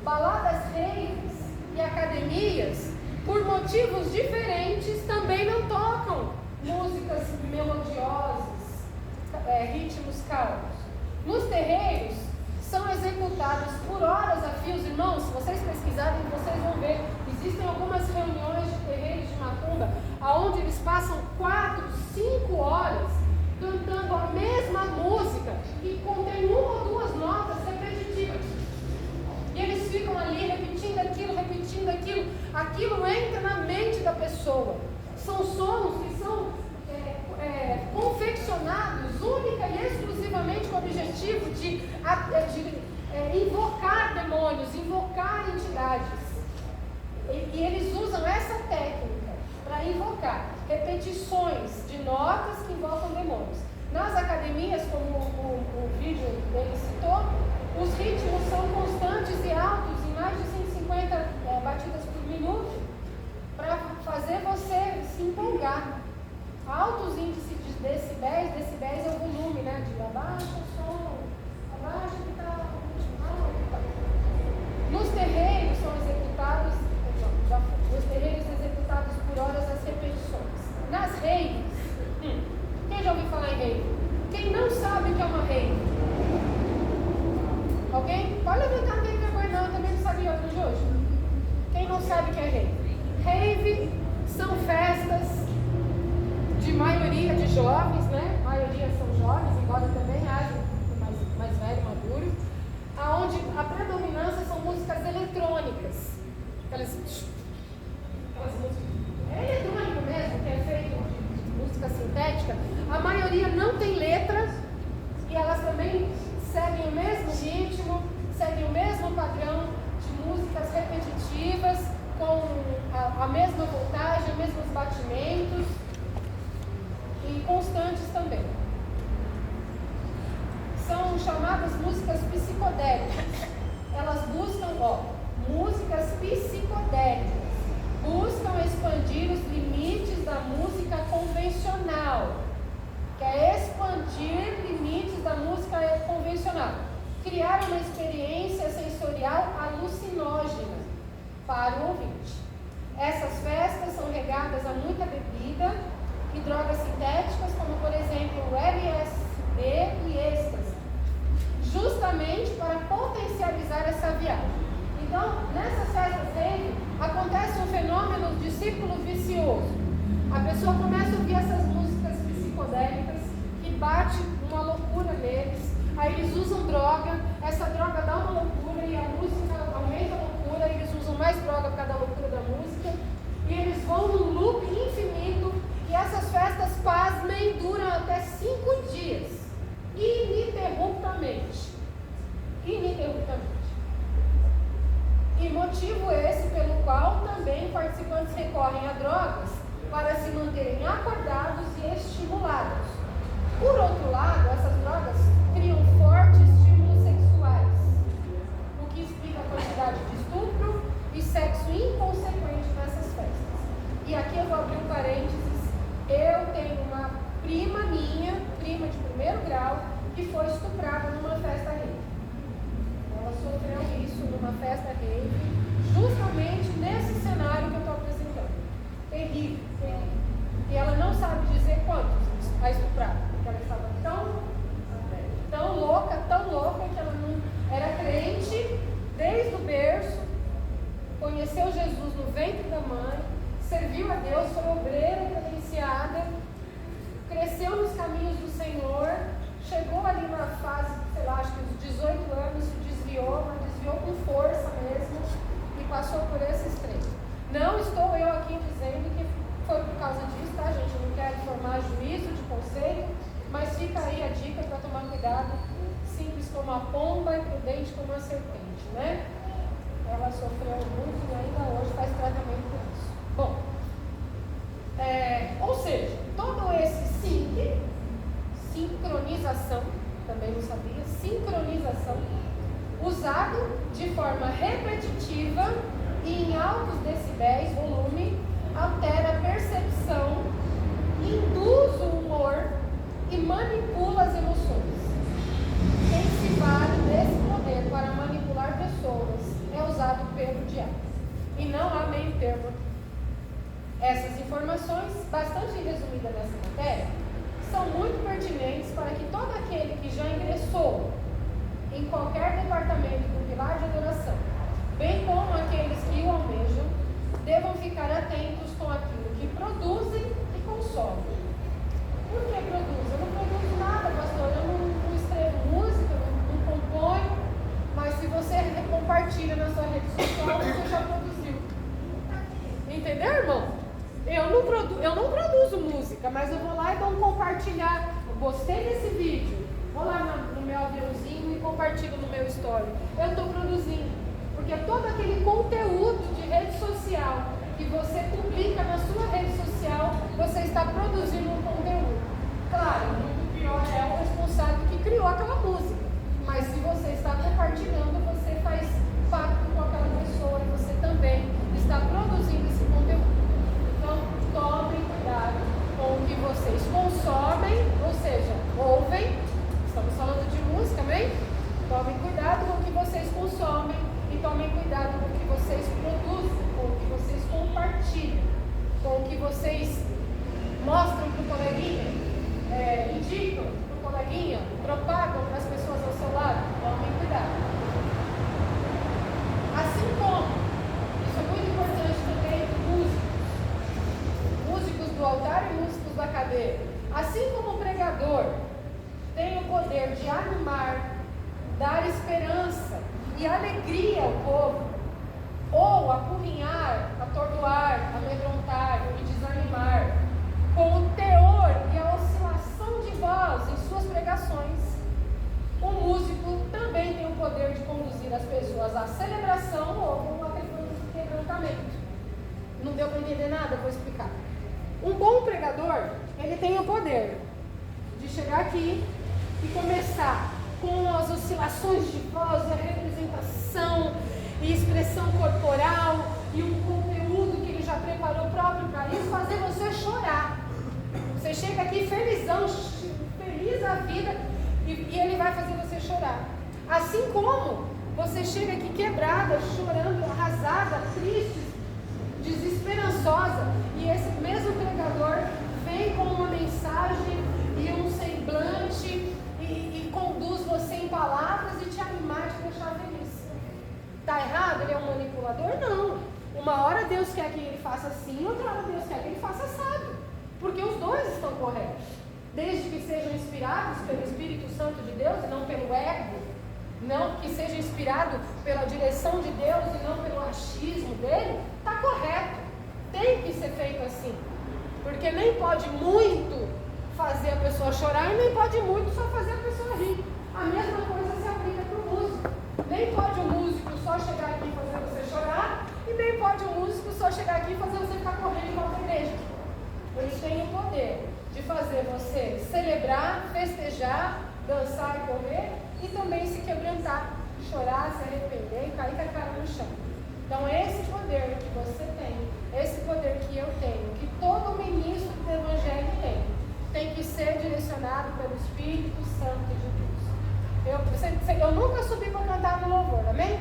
Baladas raves e academias, por motivos diferentes, também não tocam músicas melodiosas, ritmos calmos. Nos terreiros, são executados por horas a fios. Irmãos, se vocês pesquisarem, vocês vão ver, existem algumas reuniões de terreiros de macumba, onde eles passam 4, 5 horas cantando a mesma música e contém 1 ou 2 notas repetitivas. E eles ficam ali repetindo aquilo, aquilo entra na mente da pessoa. São sons que são confeccionados única e exclusivamente com o objetivo de invocar demônios, invocar entidades. E eles usam essa técnica para invocar repetições de notas que invocam demônios. Nas academias, como o vídeo dele citou, os ritmos são constantes e altos, em mais de 150 batidas por minuto, para fazer você se empolgar. Altos índices de decibéis é o volume, né? De abaixa o som, abaixa que está nos terreiros são executados, nos terreiros executados por horas as repetições. Nas raves, quem já ouviu falar em rave? Quem não sabe o que é uma rave? Alguém? Pode levantar, não tem vergonha não, eu também não sabia hoje, Jojo. Quem não sabe o que é rave? Rave são festas de maioria de jovens, né? A maioria são jovens, embora também haja mais velho, maduro, aonde a predominância são músicas eletrônicas. Aquelas músicas, é eletrônico mesmo, que é feito de música sintética. A maioria não tem letras e elas também seguem o mesmo ritmo, seguem o mesmo padrão de músicas repetitivas, com a mesma voltagem, mesmos batimentos e constantes também. São chamadas músicas psicodélicas. Elas buscam, músicas psicodélicas. Buscam expandir os limites da música convencional. Que é expandir limites da música convencional. Criar uma experiência sensorial alucinógena para o ouvinte. Essas festas são regadas a muita bebida e drogas sintéticas, como por exemplo o LSD e êxtase, justamente para potencializar essa viagem. Então, nessas festas rave, acontece um fenômeno de círculo vicioso. A pessoa começa a ouvir essas músicas psicodélicas que bate uma loucura neles, aí eles usam droga, essa droga dá uma loucura e a música aumenta a loucura, e eles usam mais droga por causa da loucura da música, e eles vão num loop infinito. E essas festas, pasmem, duram até 5 dias, ininterruptamente. E motivo esse pelo qual também participantes recorrem a drogas para se manterem acordados e estimulados. Por outro lado, essas drogas criam fortes estímulos sexuais, o que explica a quantidade de estupro e sexo inconsequente nessas festas. E aqui eu vou abrir um parênteses. Eu tenho uma prima minha, prima de 1º grau, que foi estuprada numa festa rave. Ela sofreu isso numa festa rave, justamente nesse cenário que eu estou apresentando. Terrível, terrível. E ela não sabe dizer quantos a estuprada, porque ela estava tão louca, que ela não era crente desde o berço, conheceu Jesus no ventre da mãe, serviu a Deus, foi obreira credenciada, cresceu nos caminhos do Senhor, chegou ali na fase, sei lá, acho que uns 18 anos, se desviou, mas desviou com força mesmo e passou por esse extremo. Não estou eu aqui dizendo que foi por causa disso, tá, gente? Eu não quero formar juízo de conselho, mas fica aí a dica para tomar cuidado, simples como a pomba e prudente como a serpente, né? Ela sofreu muito e ainda hoje faz tratamento por isso. Bom, ou seja, todo esse sincronização, também não sabia, sincronização, usado de forma repetitiva e em altos decibéis, volume, altera a percepção, induz o humor e manipula as emoções. Quem se vale desse poder para manipular pessoas é usado pelo diabo. E não há meio termo. Essas informações, bastante resumidas nessa matéria, são muito pertinentes para que todo aquele que já ingressou em qualquer departamento do pilar de adoração, bem como aqueles que o almejam, devam ficar atentos com aquilo que produzem e consomem. Por que produzem? Eu não produzo nada, pastor, eu não escrevo música, não componho, mas se você compartilha na sua rede social, você já produziu. Entendeu, irmão? Eu não produzo música, mas eu vou lá e dou um compartilhar. Eu gostei desse vídeo, vou lá no meu aviãozinho e compartilho no meu story. Eu estou produzindo, porque todo aquele conteúdo de rede social que você publica na sua rede social, você está produzindo um conteúdo. Claro, muito pior é o responsável que criou aquela música, mas se você está compartilhando, você faz pacto com aquela pessoa e você também está produzindo esse conteúdo. Então, tomem cuidado com o que vocês consomem, ou seja, ouvem. Estamos falando de música, amém? Tomem cuidado com o que vocês consomem e tomem cuidado com o que vocês produzem, com o que vocês compartilham, com o que vocês mostram para o coleguinha, indicam para o coleguinha, propagam para as pessoas ao seu lado. Tomem cuidado. Assim como, isso é muito importante também para músicos do altar e músicos da cadeira, assim como o pregador tem o poder de animar, dar esperança e alegria ao povo, ou apunhinhar, atordoar, amedrontar e desanimar, com o teor e a oscilação de voz em suas pregações, o músico também tem o poder de conduzir as pessoas à celebração ou com a quebrantamento. Não deu para entender nada? Vou explicar. Um bom pregador, ele tem o poder de chegar aqui e começar com as oscilações de voz, a representação e expressão corporal e um conteúdo que ele já preparou próprio para isso, fazer você chorar. Você chega aqui felizão, feliz da vida e ele vai fazer você chorar. Assim como você chega aqui quebrada, chorando, arrasada, triste, desesperançosa, e esse mesmo pregador vem com uma mensagem e um semblante e conduz você em palavras e te animar, te deixar feliz. Está errado? Ele é um manipulador? Não. Uma hora Deus quer que ele faça assim, outra hora Deus quer que ele faça assado. Porque os dois estão corretos. Desde que sejam inspirados pelo Espírito Santo de Deus e não pelo ego, não que seja inspirado pela direção de Deus e não pelo achismo dele, está correto. Tem que ser feito assim. Porque nem pode muito fazer a pessoa chorar e nem pode muito só fazer a pessoa rir. A mesma coisa se aplica para o músico. Nem pode o músico só chegar aqui e fazer você chorar e nem pode o músico só chegar aqui e fazer você ficar correndo igual a igreja. Ele tem o poder de fazer você celebrar, festejar, dançar e correr e também se quebrantar, chorar, se arrepender e cair com a cara no chão. Então esse poder que você tem, esse poder que eu tenho, que todo ministro do Evangelho tem que ser direcionado pelo Espírito Santo de Deus. Eu nunca subi para cantar no louvor, amém?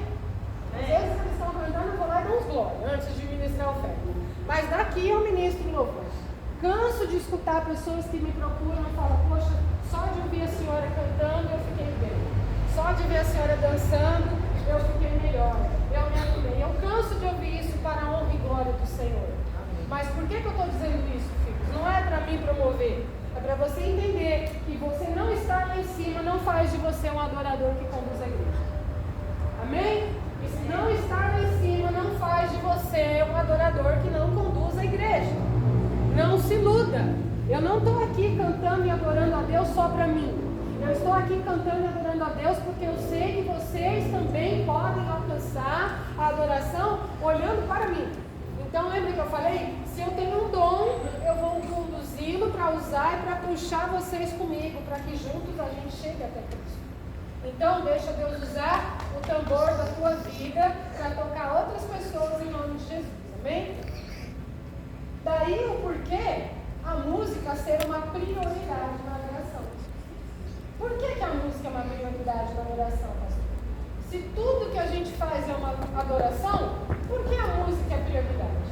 Às vezes eles estão cantando, eu vou lá e dou uns glórias antes de ministrar a oferta. Mas daqui eu ministro louvor. Canso de escutar pessoas que me procuram e falam, poxa, só de ouvir a senhora cantando eu fiquei bem. Só de ver a senhora dançando eu fiquei melhor. Eu me animei. Eu canso de ouvir isso para a honra e glória do Senhor. Mas por que eu estou dizendo isso, filhos? Não é para mim promover. É para você entender que você não estar lá em cima não faz de você um adorador que conduz a igreja. Amém? E se não estar lá em cima não faz de você um adorador que não conduz a igreja. Não se iluda. Eu não estou aqui cantando e adorando a Deus só para mim. Eu estou aqui cantando e adorando a Deus porque eu sei que vocês também podem alcançar a adoração olhando para mim. Então lembra que eu falei? Se eu tenho um dom, eu vou conduzi-lo para usar e para puxar vocês comigo, para que juntos a gente chegue até Cristo. Então deixa Deus usar o tambor da tua vida para tocar outras pessoas em nome de Jesus. Amém? Daí o porquê a música ser uma prioridade na adoração. Por que a música é uma prioridade na adoração, pastor? Se tudo que a gente faz é uma adoração, por que a música é prioridade?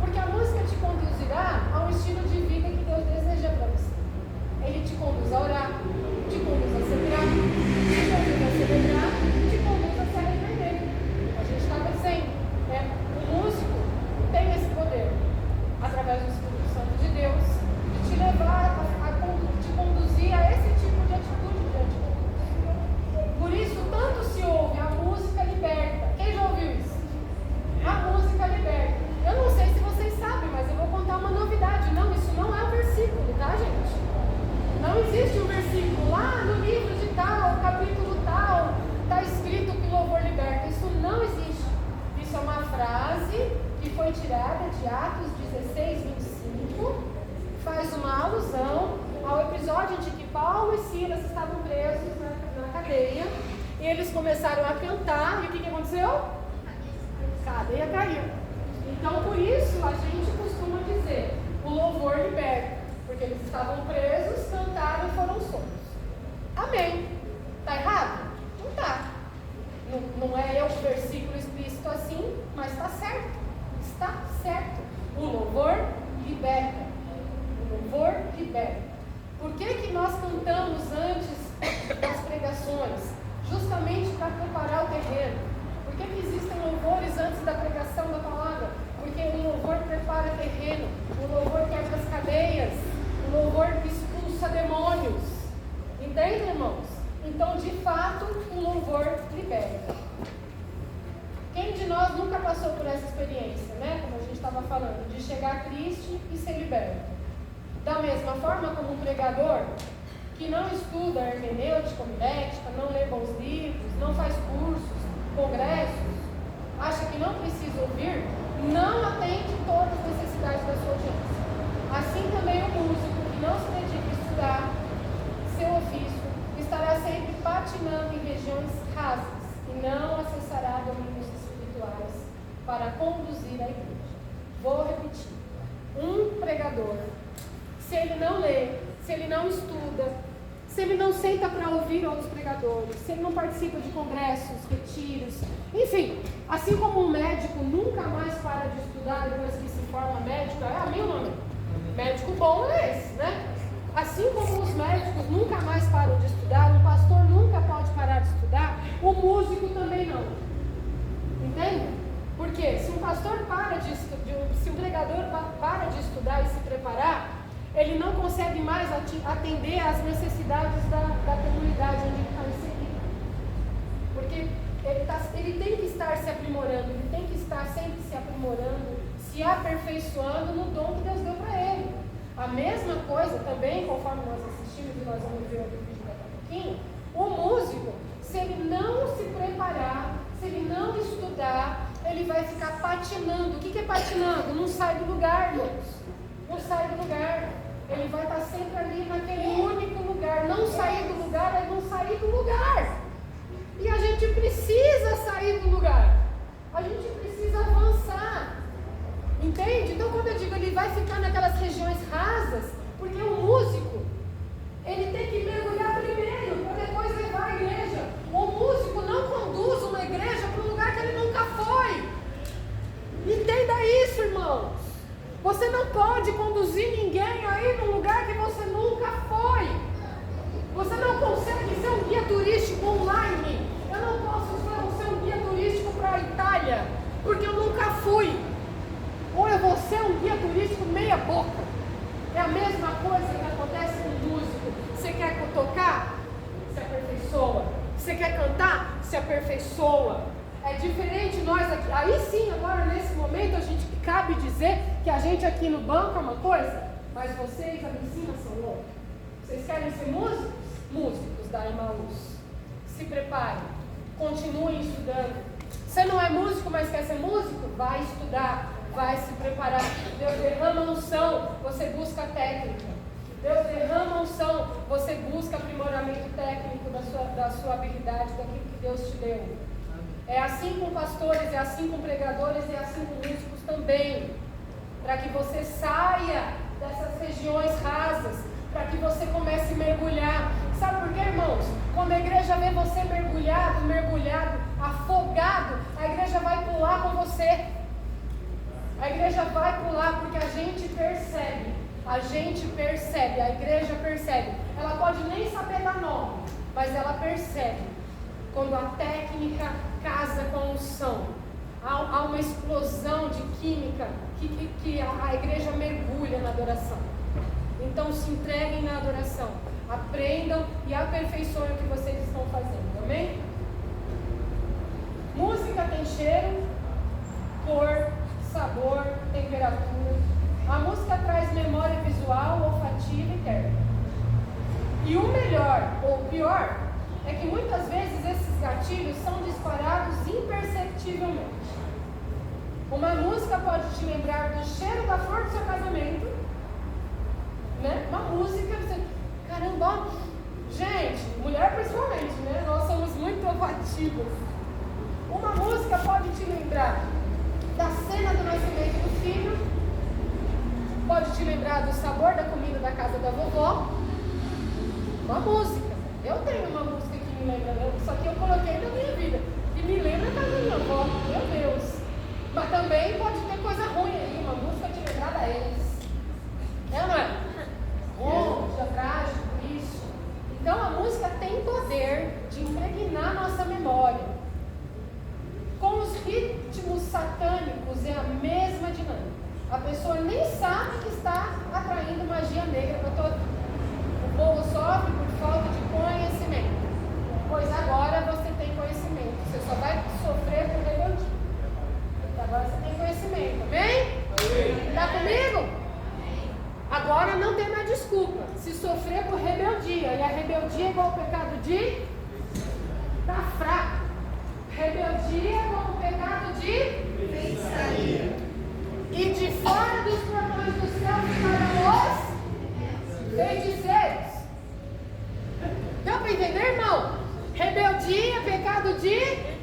Porque a música te conduzirá a um estilo de vida que Deus deseja para você. É retirada de Atos 16, 25, faz uma alusão ao episódio em que Paulo e Silas estavam presos na cadeia, e eles começaram a cantar, e o que aconteceu? A cadeia caiu. Então, por isso, a gente costuma dizer, o louvor liberta, porque eles estavam presos, cantaram e foram soltos. Amém. Está errado? Não está. Não é o versículo explícito assim, mas está certo. Está certo. O louvor liberta. O louvor liberta. Por que nós cantamos antes das pregações? Justamente para preparar o terreno. Por que existem louvores antes da pregação da palavra? Porque o louvor prepara o terreno. O louvor quebra as cadeias. O louvor expulsa demônios. Entende, irmãos? Então, de fato, o louvor liberta. Quem de nós nunca passou por essa experiência, né? Como a gente estava falando, de chegar triste e ser liberto. Da mesma forma como um pregador que não estuda hermenêutica, homilética, não lê bons livros, não faz cursos, congressos, acha que não precisa ouvir, não atende todas as necessidades da sua audiência. Assim também o músico que não se dedica a estudar seu ofício estará sempre patinando em regiões rasas e não acessará domínios espirituais para conduzir a igreja. Vou repetir. Um pregador, se ele não lê, se ele não estuda, se ele não senta para ouvir outros pregadores, se ele não participa de congressos, retiros, enfim, assim como um médico nunca mais para de estudar depois que se forma médico, amém ou não? Médico bom é esse, né? Assim como os médicos nunca mais param de estudar, um pastor nunca pode parar de estudar, o músico também não. Entende? Porque se um pastor se um pregador para de estudar e se preparar, ele não consegue mais atender às necessidades da comunidade onde ele está inserido. Porque ele tem que estar se aprimorando, ele tem que estar sempre se aprimorando, se aperfeiçoando no dom que Deus deu para ele. A mesma coisa também, conforme nós assistimos e nós vamos ver outro vídeo daqui a pouquinho, o músico, se ele não se preparar, se ele não estudar, ele vai ficar patinando. O que é patinando? Não sai do lugar, irmãos. Não sai do lugar. Ele vai estar sempre ali naquele único lugar. Não sair do lugar é não sair do lugar. E a gente precisa sair do lugar. A gente precisa avançar. Entende? Então, quando eu digo ele vai ficar naquelas regiões rasas, porque o músico, ele tem que mergulhar primeiro, para depois levar a igreja. O músico não conduz uma igreja para um lugar que ele nunca foi. Entenda isso, irmãos. Você não pode conduzir ninguém aí num lugar que você nunca foi. Você não consegue ser um guia turístico online. Eu não posso ser um guia turístico para a Itália, porque eu nunca fui. Ou eu vou ser um guia turístico meia boca. É a mesma coisa que acontece com o músico. Você quer tocar? Se aperfeiçoa. Você quer cantar? Se aperfeiçoa. É diferente nós aqui. Aí sim, agora nesse momento, a gente cabe dizer que a gente aqui no banco é uma coisa, mas vocês, a medicina, são loucos. Vocês querem ser músicos? Músicos da Emaús. Se preparem. Continuem estudando. Você não é músico, mas quer ser músico? Vai estudar. Vai se preparar. Deus derrama unção, você busca técnica. Deus derrama unção, você busca aprimoramento técnico da sua habilidade, daquilo que Deus te deu. É assim com pastores, é assim com pregadores, é assim com músicos também. Para que você saia dessas regiões rasas, para que você comece a mergulhar. Sabe por quê, irmãos? Quando a igreja vê você mergulhado, afogado, a igreja vai pular com você. A igreja vai pular porque a gente percebe, a igreja percebe. Ela pode nem saber dar nome, mas ela percebe. Quando a técnica casa com a unção, há uma explosão de química que a igreja mergulha na adoração. Então se entreguem na adoração, aprendam e aperfeiçoem o que vocês estão fazendo, amém? Música tem cheiro, cor, sabor, temperatura. A música traz memória visual, olfativa e térmica. E o melhor ou o pior é que muitas vezes esses gatilhos são disparados imperceptivelmente. Uma música música pode te lembrar do cheiro da flor do seu casamento, né? Uma música, você, caramba, gente, mulher principalmente, né? Nós somos muito ovativas. Uma música pode te lembrar da cena do nascimento do filho, pode te lembrar do sabor da comida da casa da vovó. Uma música. Eu tenho uma música que me lembra, só que eu coloquei na minha vida, e me lembra da minha avó, meu Deus. Mas também pode ter coisa ruim aí, uma música te lembrar da ex. É ou não é? Dia trágico, isso. Então a música tem poder de impregnar nossa memória. Com os ritmos satânicos é a mesma dinâmica. A pessoa nem sabe que está atraindo magia negra para todo mundo. O povo sofre por falta de conhecimento. Pois agora você tem conhecimento. Você só vai sofrer por rebeldia. Agora você tem conhecimento, amém? Está comigo? Agora não tem mais desculpa. Se sofrer por rebeldia, e a rebeldia é igual ao pecado de tá fraco. Rebeldia é igual ao pecado de feitiçaria. E de fora dos portões do céu ficarão os feiticeiros. Deu para entender, irmão? Rebeldia, pecado de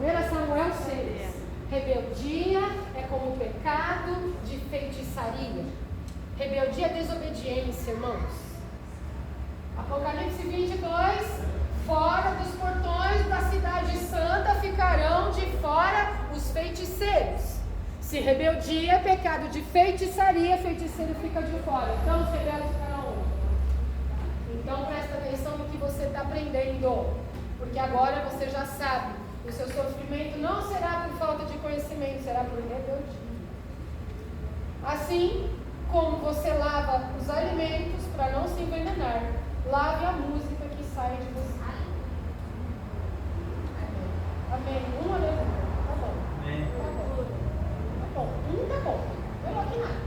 1 Samuel 6. Rebeldia é como pecado de feitiçaria. Rebeldia é desobediência, irmãos. Apocalipse 22. Fora dos portões da cidade santa ficarão de fora os feiticeiros. Se rebeldia é pecado de feitiçaria, feiticeiro fica de fora. Então os rebeldes ficarão onde? Então presta atenção no que você está aprendendo. Porque agora você já sabe. O seu sofrimento não será por falta de conhecimento, será por rebeldia. Assim como você lava os alimentos para não se envenenar, lave a música que sai de você. Amém. Uma leva. Tá bom. Amém. Tá bom. Tá bom. Tá bom. Eu aqui nada.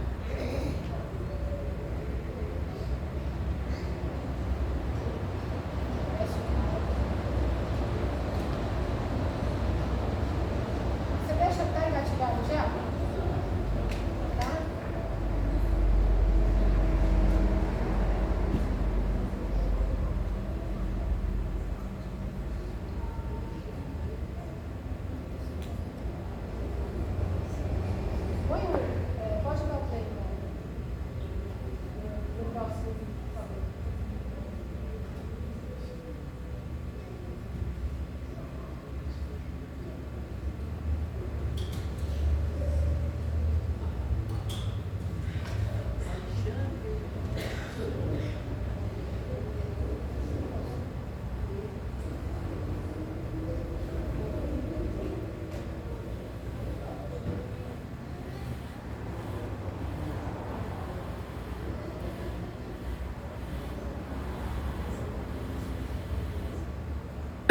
Você deixa até engatilhado já? Tá? Pode dar o play no próximo vídeo, por favor.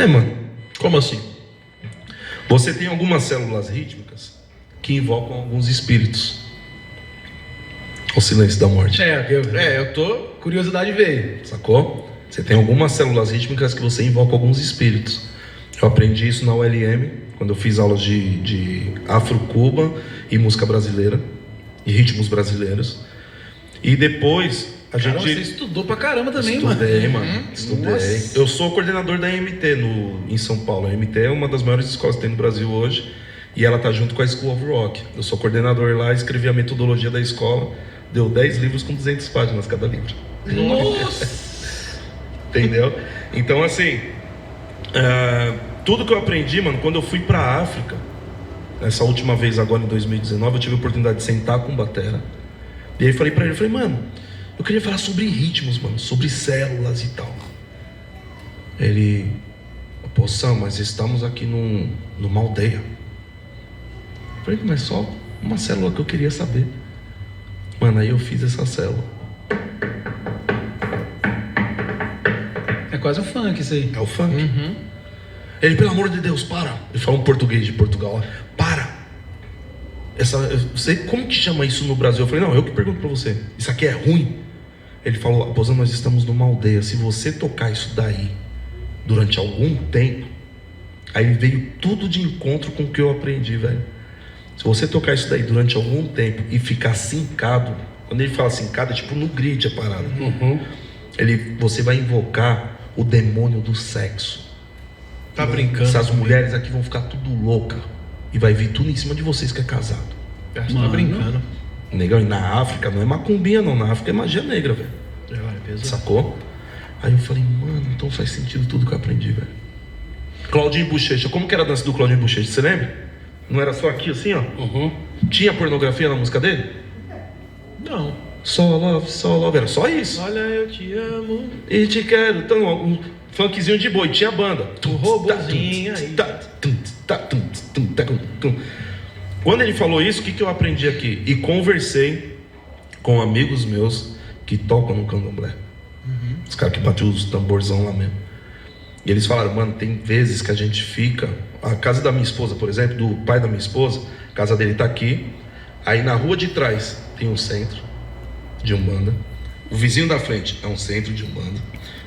Mano, como assim? Você tem algumas células rítmicas que invocam alguns espíritos. O silêncio da morte. Eu tô. Curiosidade veio. Sacou? Você tem algumas células rítmicas que você invoca alguns espíritos. Eu aprendi isso na ULM, quando eu fiz aulas de Afro-Cuba e música brasileira, e ritmos brasileiros. E depois a gente... Você estudou pra caramba também, Estudei, mano. mano. Estudei. Nossa. Eu sou coordenador da MT em São Paulo. A MT é uma das maiores escolas que tem no Brasil hoje. E ela tá junto com a School of Rock. Eu sou coordenador lá, escrevi a metodologia da escola. Deu 10 livros com 200 páginas cada livro. Nossa! Entendeu? Então, assim, tudo que eu aprendi, mano, quando eu fui pra África, essa última vez agora em 2019, eu tive a oportunidade de sentar com o batera. E aí falei pra ele, mano, eu queria falar sobre ritmos, mano, sobre células e tal. Ele, pô, Sam, mas estamos aqui numa aldeia. Eu falei, mas só uma célula que eu queria saber. Mano, aí eu fiz essa célula. É quase um funk isso aí. É o funk. Ele, pelo amor de Deus, para. Ele fala um português de Portugal. Para. Você, como que chama isso no Brasil? Eu falei, não, eu que pergunto pra você. Isso aqui é ruim? Ele falou, Raposão, nós estamos numa aldeia. Se você tocar isso daí durante algum tempo, Aí veio tudo de encontro com o que eu aprendi, velho. Se você tocar isso daí durante algum tempo e ficar sincado, quando ele fala sincado, é tipo no grid a parada. Você vai invocar o demônio do sexo. Tá brincando. Essas mulheres aqui vão ficar tudo louca e vai vir tudo em cima de vocês que é casado. Tá brincando. Negão, e na África não é macumbinha não, na África é magia negra, velho. É pesado. Sacou? Aí eu falei, mano, então faz sentido tudo que eu aprendi, velho. Claudinho Bochecha, como que era a dança do Claudinho Bochecha, você lembra? Não era só aqui assim, ó? Tinha pornografia na música dele? Não. Só love, era só isso. Olha, eu te amo. E te quero, então, um funkzinho de boi, tinha banda. O robozinho aí. Quando ele falou isso, o que eu aprendi aqui? E conversei com amigos meus que tocam no candomblé. Os caras que batem os tamborzão lá mesmo. E eles falaram, mano, tem vezes que a gente fica... A casa da minha esposa, por exemplo, do pai da minha esposa, a casa dele tá aqui. Aí na rua de trás tem um centro de Umbanda. O vizinho da frente é um centro de Umbanda.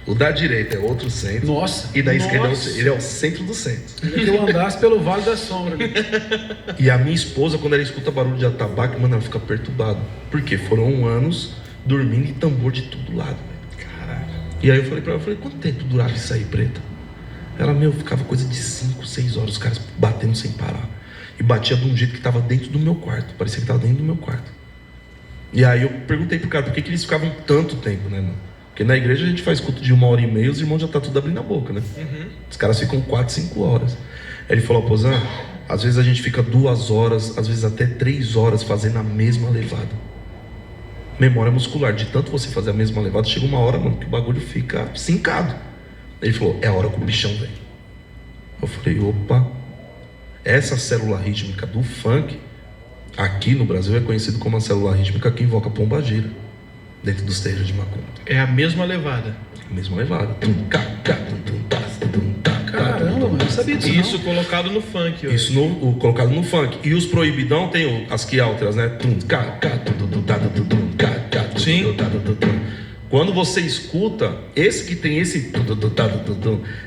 O da direita é outro centro. Nossa. E da esquerda ele é o centro do centro. Queria que eu andasse pelo Vale da Sombra. E a minha esposa, quando ela escuta barulho de atabaque, mano, ela fica perturbada. Por quê? Foram anos dormindo em tambor de todo lado, velho. Caraca. E aí eu falei pra ela, quanto tempo durava isso aí, preta? Ela, ficava coisa de 5, 6 horas, os caras batendo sem parar. E batia de um jeito que tava dentro do meu quarto. Parecia que tava dentro do meu quarto. E aí eu perguntei pro cara, por que eles ficavam tanto tempo, né, mano? Porque na igreja a gente faz culto de 1h30, os irmãos já tá tudo abrindo a boca, né? Os caras ficam 4, 5 horas. Aí ele falou, Pozan, às vezes a gente fica 2 horas, às vezes até 3 horas fazendo a mesma levada. Memória muscular, de tanto você fazer a mesma levada, chega uma hora, mano, que o bagulho fica sincado. Ele falou, é a hora que o bichão vem. Eu falei, opa, essa célula rítmica do funk, aqui no Brasil é conhecido como a célula rítmica que invoca pombagira, dentro dos terreiros de macumba. É a mesma levada. Mesma levada. Caramba, mano, eu sabia disso. Isso colocado no funk. Ó. Isso colocado no funk. E os proibidão tem as quialtras, né? Sim. Quando você escuta, esse que tem esse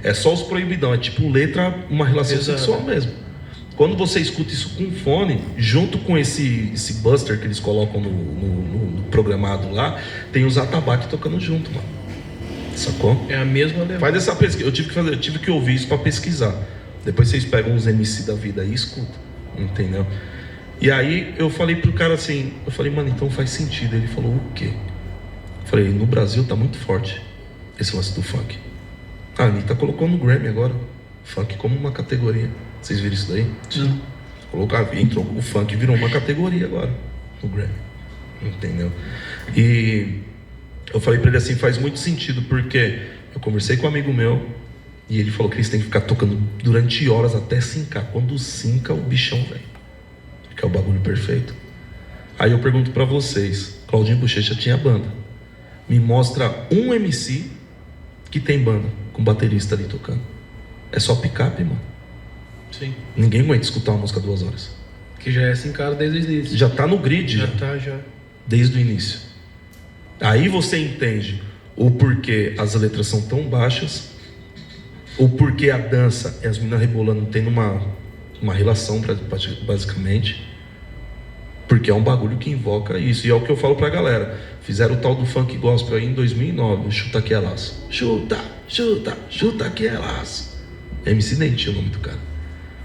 é só os proibidão, é tipo letra, uma relação sexual mesmo. Quando você escuta isso com fone, junto com esse buster que eles colocam no programado lá, tem os atabaque tocando junto, mano. Sacou? É a mesma levada. Faz essa pesquisa. Eu tive que ouvir isso pra pesquisar. Depois vocês pegam uns MC da vida aí e escutam. Entendeu? E aí eu falei pro cara assim, eu falei, mano, então faz sentido. Ele falou, o quê? Eu falei, no Brasil tá muito forte esse lance do funk. A Anitta colocou no Grammy agora funk como uma categoria. Vocês viram isso daí? Sim. Entrou o funk, virou uma categoria agora no Grammy. Entendeu? E eu falei pra ele assim, faz muito sentido, porque eu conversei com um amigo meu e ele falou que eles têm que ficar tocando durante horas até sincar. Quando sinca, o bichão vem. Que é o bagulho perfeito. Aí eu pergunto pra vocês, Claudinho Bochecha tinha banda. Me mostra um MC que tem banda, com baterista ali tocando. É só picape, mano. Sim. Ninguém aguenta escutar uma música 2 horas. Que já é assim, cara, desde o início. Já tá no grid, Já tá, já. desde o início. Aí você entende o porquê as letras são tão baixas, o porquê a dança e as meninas rebolando tendo uma relação, basicamente, porque é um bagulho que invoca isso. E é o que eu falo pra galera. Fizeram o tal do funk gospel aí em 2009, o Chuta Que É Laço. Chuta, chuta, chuta que é laço. MC Dentinho é o nome do cara.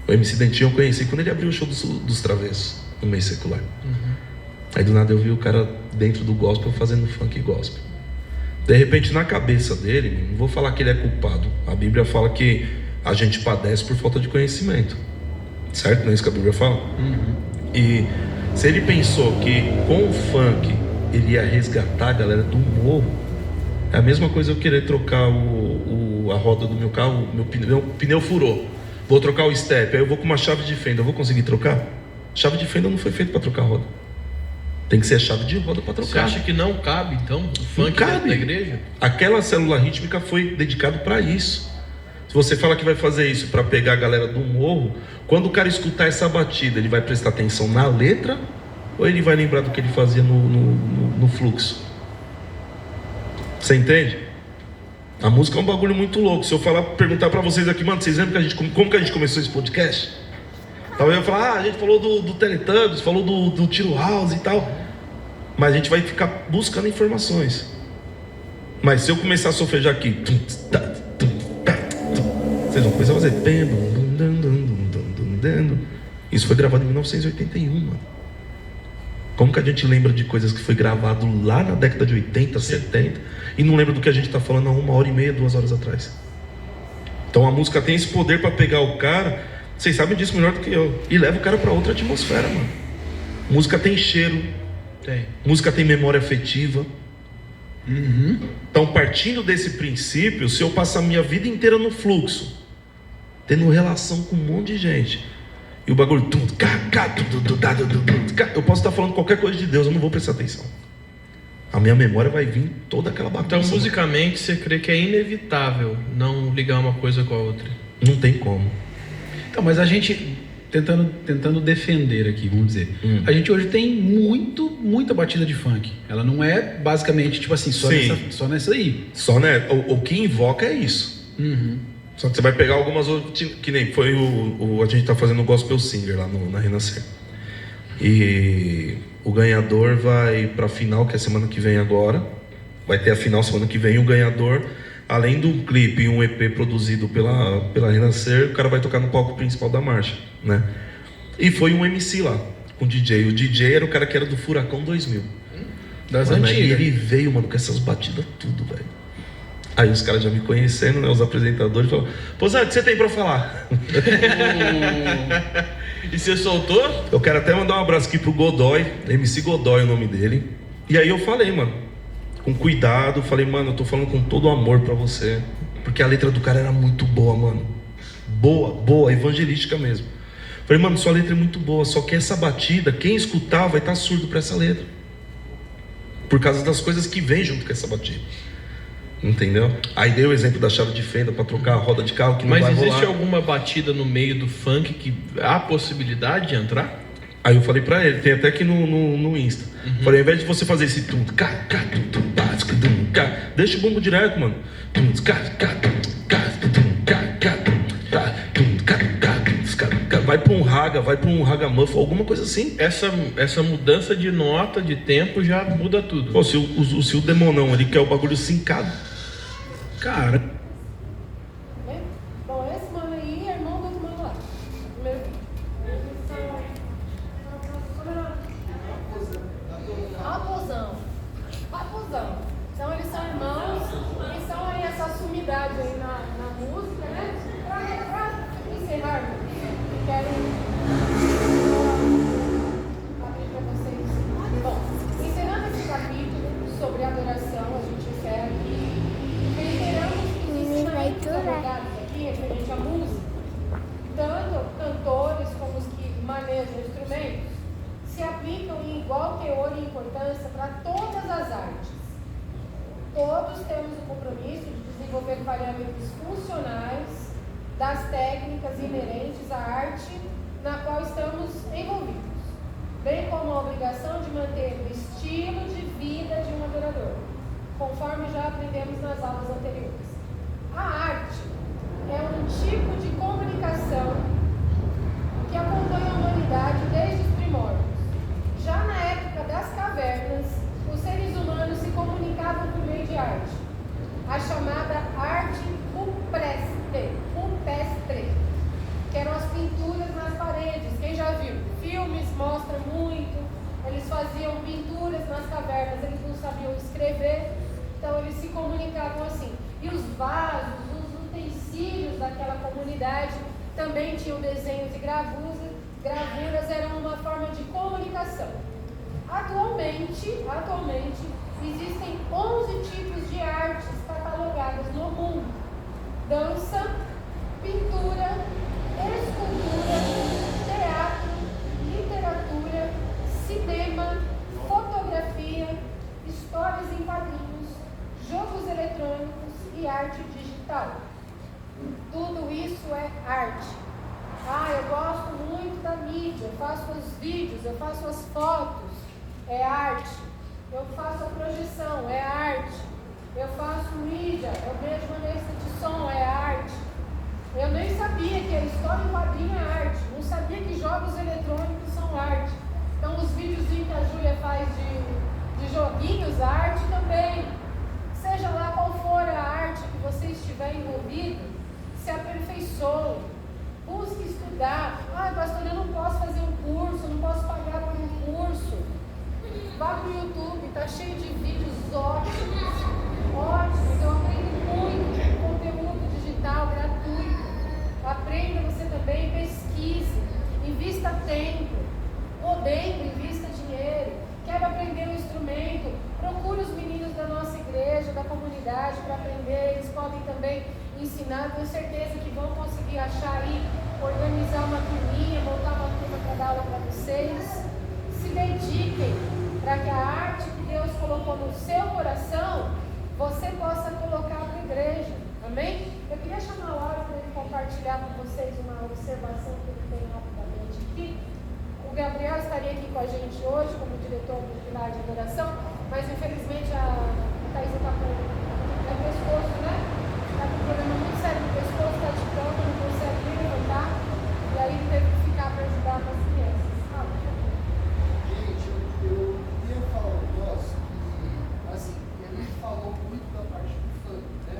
O MC Dentinho eu conheci quando ele abriu o show dos Travessos, no meio secular. Aí do nada eu vi o cara dentro do gospel fazendo funk gospel. De repente na cabeça dele, não vou falar que ele é culpado. A Bíblia fala que a gente padece por falta de conhecimento. Certo? Não é isso que a Bíblia fala? E se ele pensou que com o funk ele ia resgatar a galera do morro, é a mesma coisa eu querer trocar a roda do meu carro, meu pneu furou. Vou trocar o step, aí eu vou com uma chave de fenda, eu vou conseguir trocar? Chave de fenda não foi feita para trocar a roda. Tem que ser a chave de roda para trocar. Você acha que não cabe, então, o funk dentro da igreja? Aquela célula rítmica foi dedicado para isso. Se você fala que vai fazer isso para pegar a galera do morro, quando o cara escutar essa batida, ele vai prestar atenção na letra ou ele vai lembrar do que ele fazia no fluxo? Você entende? A música é um bagulho muito louco. Se eu perguntar pra vocês aqui, mano, vocês lembram como que a gente começou esse podcast? Talvez eu falar, a gente falou do Teletubbies, falou do Tiro House e tal. Mas a gente vai ficar buscando informações. Mas se eu começar a solfejar aqui, vocês vão começar a fazer. Isso foi gravado em 1981, mano. Como que a gente lembra de coisas que foi gravado lá na década de 80, 70 e não lembra do que a gente está falando há 1h30, 2 horas atrás? Então a música tem esse poder para pegar o cara, vocês sabem disso melhor do que eu, e leva o cara para outra atmosfera, mano. Música tem cheiro, música tem memória afetiva. Então, partindo desse princípio, se eu passar a minha vida inteira no fluxo, tendo relação com um monte de gente, e o bagulho, eu posso estar falando qualquer coisa de Deus, eu não vou prestar atenção. A minha memória vai vir toda aquela bagunça. Então, musicalmente, você crê que é inevitável não ligar uma coisa com a outra? Não tem como. Então, mas a gente, tentando defender aqui, vamos dizer, a gente hoje tem muita batida de funk. Ela não é basicamente, tipo assim, só nessa aí. Só, né? O que invoca é isso. Só que você vai pegar algumas outras, que nem foi a gente tá fazendo o Gospel Singer lá na Renascer. E o ganhador vai pra final, que é semana que vem agora. Vai ter a final semana que vem. E o ganhador, além do clipe e um EP produzido pela Renascer, o cara vai tocar no palco principal da marcha, né? E foi um MC lá, com o DJ. O DJ era o cara que era do Furacão 2000. Das Mano, antigas. aí ele veio, mano, com essas batidas tudo, velho. Aí os caras já me conhecendo, né? Os apresentadores falaram: pô, Zé, o que você tem pra falar? E você soltou? Eu quero até mandar um abraço aqui pro Godoy, MC Godoy é o nome dele. E aí eu falei, mano, com cuidado, falei, mano, eu tô falando com todo amor pra você. Porque a letra do cara era muito boa, mano. Boa, evangelística mesmo. Falei, mano, sua letra é muito boa, só que essa batida, quem escutar vai estar surdo pra essa letra. Por causa das coisas que vem junto com essa batida. Entendeu? Aí dei o exemplo da chave de fenda para trocar a roda de carro que não vai rolar. Mas existe alguma batida no meio do funk que há possibilidade de entrar? Aí eu falei pra ele, tem até aqui no Insta. Falei, ao invés de você fazer esse deixa o bumbo direto, mano. Vai pra um raga, vai pra um ragamuffin, alguma coisa assim. Essa mudança de nota, de tempo, já muda tudo. Pô, se o demonão ali quer o bagulho sincado, cara. Bom, esse mano aí é irmão do outro mano lá. Primeiro Raposão. Então eles são irmãos, eles são aí essa sumidade aí na música, né? Pra encerrar, eu quero abrir para vocês. Bom, encerrando esse capítulo sobre adoração, a gente encerra aqui. Reiteramos que os ensinamentos abordados aqui referente à música, tanto cantores como os que manejam instrumentos, se aplicam em igual teor e importância para todas as artes. Todos temos o compromisso de desenvolver parâmetros funcionais das técnicas inerentes à arte na qual estamos envolvidos, bem como a obrigação de manter o estilo de vida de um adorador, conforme já aprendemos nas aulas anteriores. A arte é um tipo de comunicação que acompanha a humanidade desde os primórdios. Já na época das cavernas, os seres humanos se comunicavam por meio de arte, a chamada arte rupestre, que eram as pinturas nas paredes. Quem já viu? Filmes mostram muito, eles faziam pinturas nas cavernas, eles não sabiam escrever, então eles se comunicavam assim. E os vasos, os utensílios daquela comunidade também tinham desenhos e gravuras eram uma forma de comunicação. Atualmente, existem 11 tipos de artes catalogadas no mundo: dança, pintura, escultura, teatro, literatura, cinema, fotografia, histórias em quadrinhos, jogos eletrônicos e arte digital. Tudo isso é arte. Eu gosto muito da mídia, eu faço os vídeos, eu faço as fotos, é arte. Eu faço a projeção, é arte. eu faço mídia, eu vejo uma mesa de som, é arte. Eu nem sabia que a história em quadrinho é arte, não sabia que jogos eletrônicos são arte. Então os videozinhos que a Júlia faz de joguinhos, arte também. Seja lá qual for a arte que você estiver envolvido, se aperfeiçoe, busque estudar. Ah, pastor, eu não posso fazer um curso, não posso pagar por um curso. Vá para o YouTube, está cheio de vídeos ótimos, ótimos. Eu aprendo muito com conteúdo digital gratuito. Aprenda você também, pesquise, invista tempo, podendo, invista dinheiro. Quer aprender um instrumento? Procure os meninos da nossa igreja, da comunidade para aprender. Eles podem também ensinar. Tenho certeza que vão conseguir achar aí, organizar uma turminha, montar uma turma para dar aula para vocês. Se dediquem para que a arte que Deus colocou no seu coração, você possa colocar para a igreja. Amém? Eu queria chamar o Laura para ele compartilhar com vocês uma observação que ele tem rapidamente aqui. O Gabriel estaria aqui com a gente hoje como diretor do Pilar de Adoração, mas infelizmente a Thaís está com pescoço, né? Está com um problema muito sério no pescoço, está de cama, não consegue nem levantar, e aí ele teve que ficar para ajudar com as crianças. Gente, eu queria falar um negócio que, assim, ele falou muito da parte do funk, né?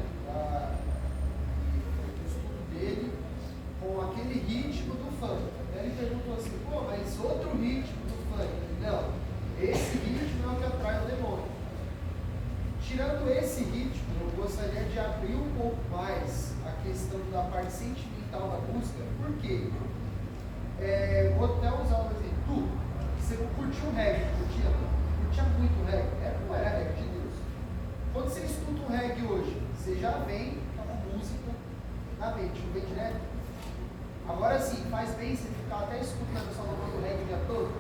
Do estudo dele com aquele ritmo do funk. Ele perguntou assim, pô, mas outro ritmo do funk? Não, esse ritmo é o que atrai o demônio. Tirando esse ritmo, eu gostaria de abrir um pouco mais a questão da parte sentimental da música. Por quê? Vou até usar um exemplo. Você não curtiu reggae, curtia muito reggae. Não era reggae de Deus. Quando você escuta um reggae hoje, você já vem com uma música na mente, não vem direto? Agora sim, faz bem você ficar até escutando a pessoa tocando reggae o dia todo,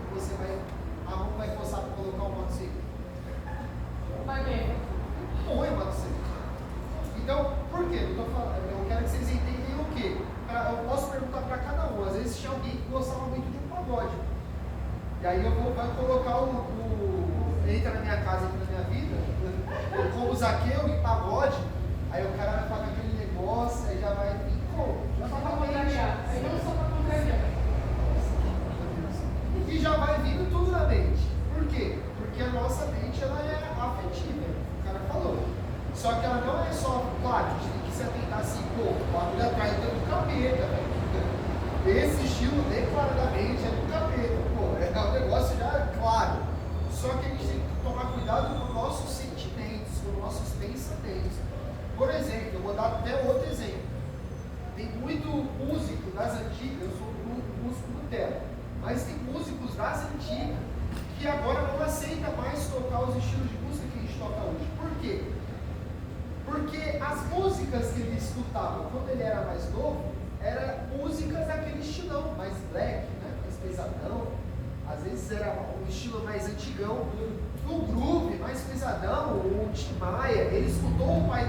a mão vai forçar para colocar o modo seco. Vai mesmo. Não é modo seco. Então, por quê? Eu quero que vocês entendam o quê? Eu posso perguntar para cada um. Às vezes tinha alguém que gostava muito de um pagode. E aí vai colocar entra na minha casa, entra na minha vida, como o Zaqueu em pagode, aí o cara vai falar aquele negócio, aí já vai vir como? Já Só vai para contrariar. Aí não só para contrariar. E já vai vindo tudo na mente. Por quê? Porque a nossa mente ela é afetiva, o cara falou. Só que ela não é só, claro, a gente tem que se atentar assim, pô, o bagulho atrás do capeta, velho. Esse estilo declaradamente é do capeta, pô, é um negócio já claro. Só que a gente tem que tomar cuidado com nossos sentimentos, com nossos pensamentos. Por exemplo, eu vou dar até outro exemplo. Tem muito músico das antigas, eu sou músico Nutella, mas tem músicos das antigas que agora não aceita mais tocar os estilos de música que a gente toca hoje. Por quê? Porque as músicas que ele escutava quando ele era mais novo eram músicas daquele estilão, mais black, né? Mais pesadão. Às vezes era um estilo mais antigão. O groove, mais pesadão, o Tim Maia. Ele escutou o pai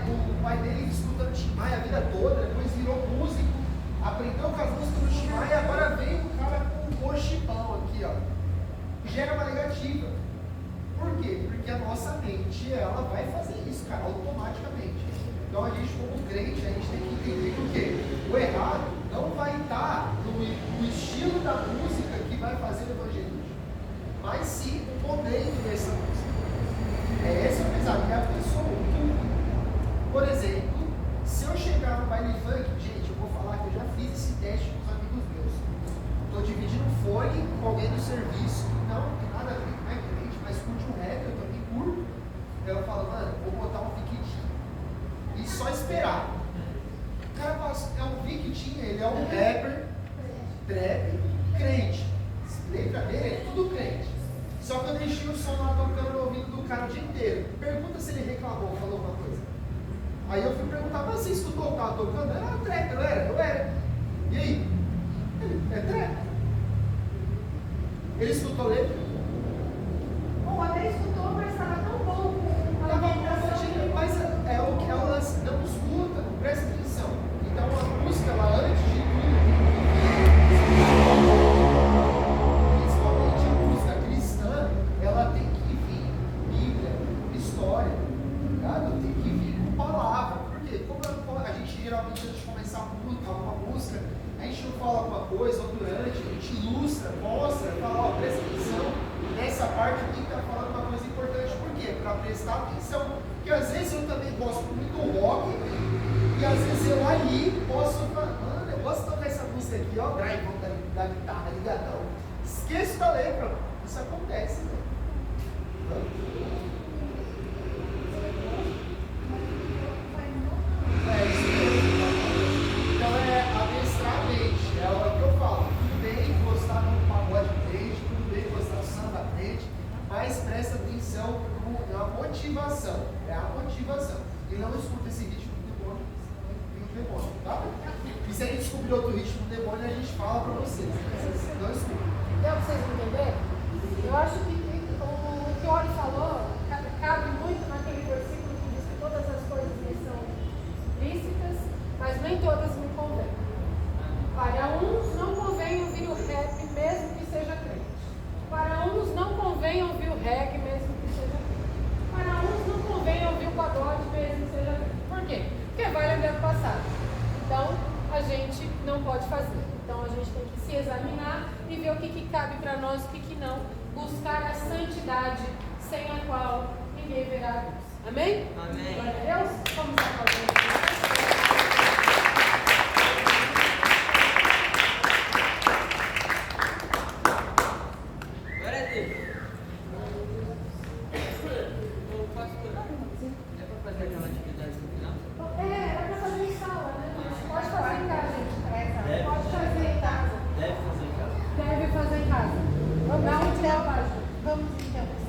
dele escutando Tim Maia a vida toda, depois virou músico, aprendeu com as músicas do Tim Maia, agora veio o cara com um cochipão aqui, ó. Gera uma negativa. Por quê? Porque a nossa mente, ela vai fazer isso, cara, automaticamente. Então a gente, como crente, a gente tem que entender que o quê? O errado não vai estar no estilo da música que vai fazer o evangelismo, mas sim o momento dessa música. Esse é o pesado, é a pessoa, o público. Por exemplo, se eu chegar no baile funk, gente, eu vou falar que eu já fiz esse teste com os amigos meus. Estou dividindo fone com alguém do serviço, não tem nada a ver com crente, mas curte um rap, eu também curto. Então eu falo, mano, vou botar um piquitinho. E só esperar. O cara fala assim, é um piquitinho, ele é um rapper, trap, crente. Letra dele é tudo crente. Só que eu deixei o som lá tocando no ouvido do cara o dia inteiro. Pergunta se ele reclamou, falou alguma coisa. Aí eu fui perguntar, mas você escutou o que tava tocando? Era trap, não era? Não era. E aí? É trap. Ele escutou a letra? Bom, até escutou, mas estava tão bom. Mas é o lance, não escuta, presta atenção. Então a música, ela antes de tudo, principalmente a música cristã, ela tem que vir Bíblia, história, tá? Tem que vir prestar atenção. Porque às vezes eu também gosto muito do rock, e às vezes eu ali posso falar, mano, eu gosto de tocar essa música aqui, ó, drive da guitarra ligadão. Esqueço da letra. Isso acontece, né? Então é adestrar a mente, é o que eu falo. Tudo bem gostar do pagode crente, tudo bem gostar do samba crente, mas presta atenção na motivação. É a motivação. E não escuta esse ritmo do demônio, tá? E se a gente descobrir outro ritmo do demônio, a gente fala pra vocês. Não escuta. Deu pra vocês entenderem? Eu acho que o que o Ori falou cabe muito naquele versículo que diz que todas as coisas me são lícitas, mas nem todas me convêm. Para uns não convém ouvir o rap mesmo que seja crente. Para uns não convém ouvir o reggae mesmo que seja crente. Para uns não convém ouvir o pagode mesmo que seja crente. Por quê? Porque vai lembrar do passado. Então, a gente não pode fazer. Então, a gente tem que se examinar e ver o que cabe para nós e o que não. Buscar a santidade sem a qual ninguém verá a Deus. Amém? Amém. Glória a Deus. Vamos aplaudir. Glória a Deus. Ô, pastor, é para fazer aquela atividade no final? Era para fazer em sala, né? Pode fazer em casa, gente. Pode fazer em casa. Deve fazer em casa. Deve fazer em casa. Vamos então. Vamos então.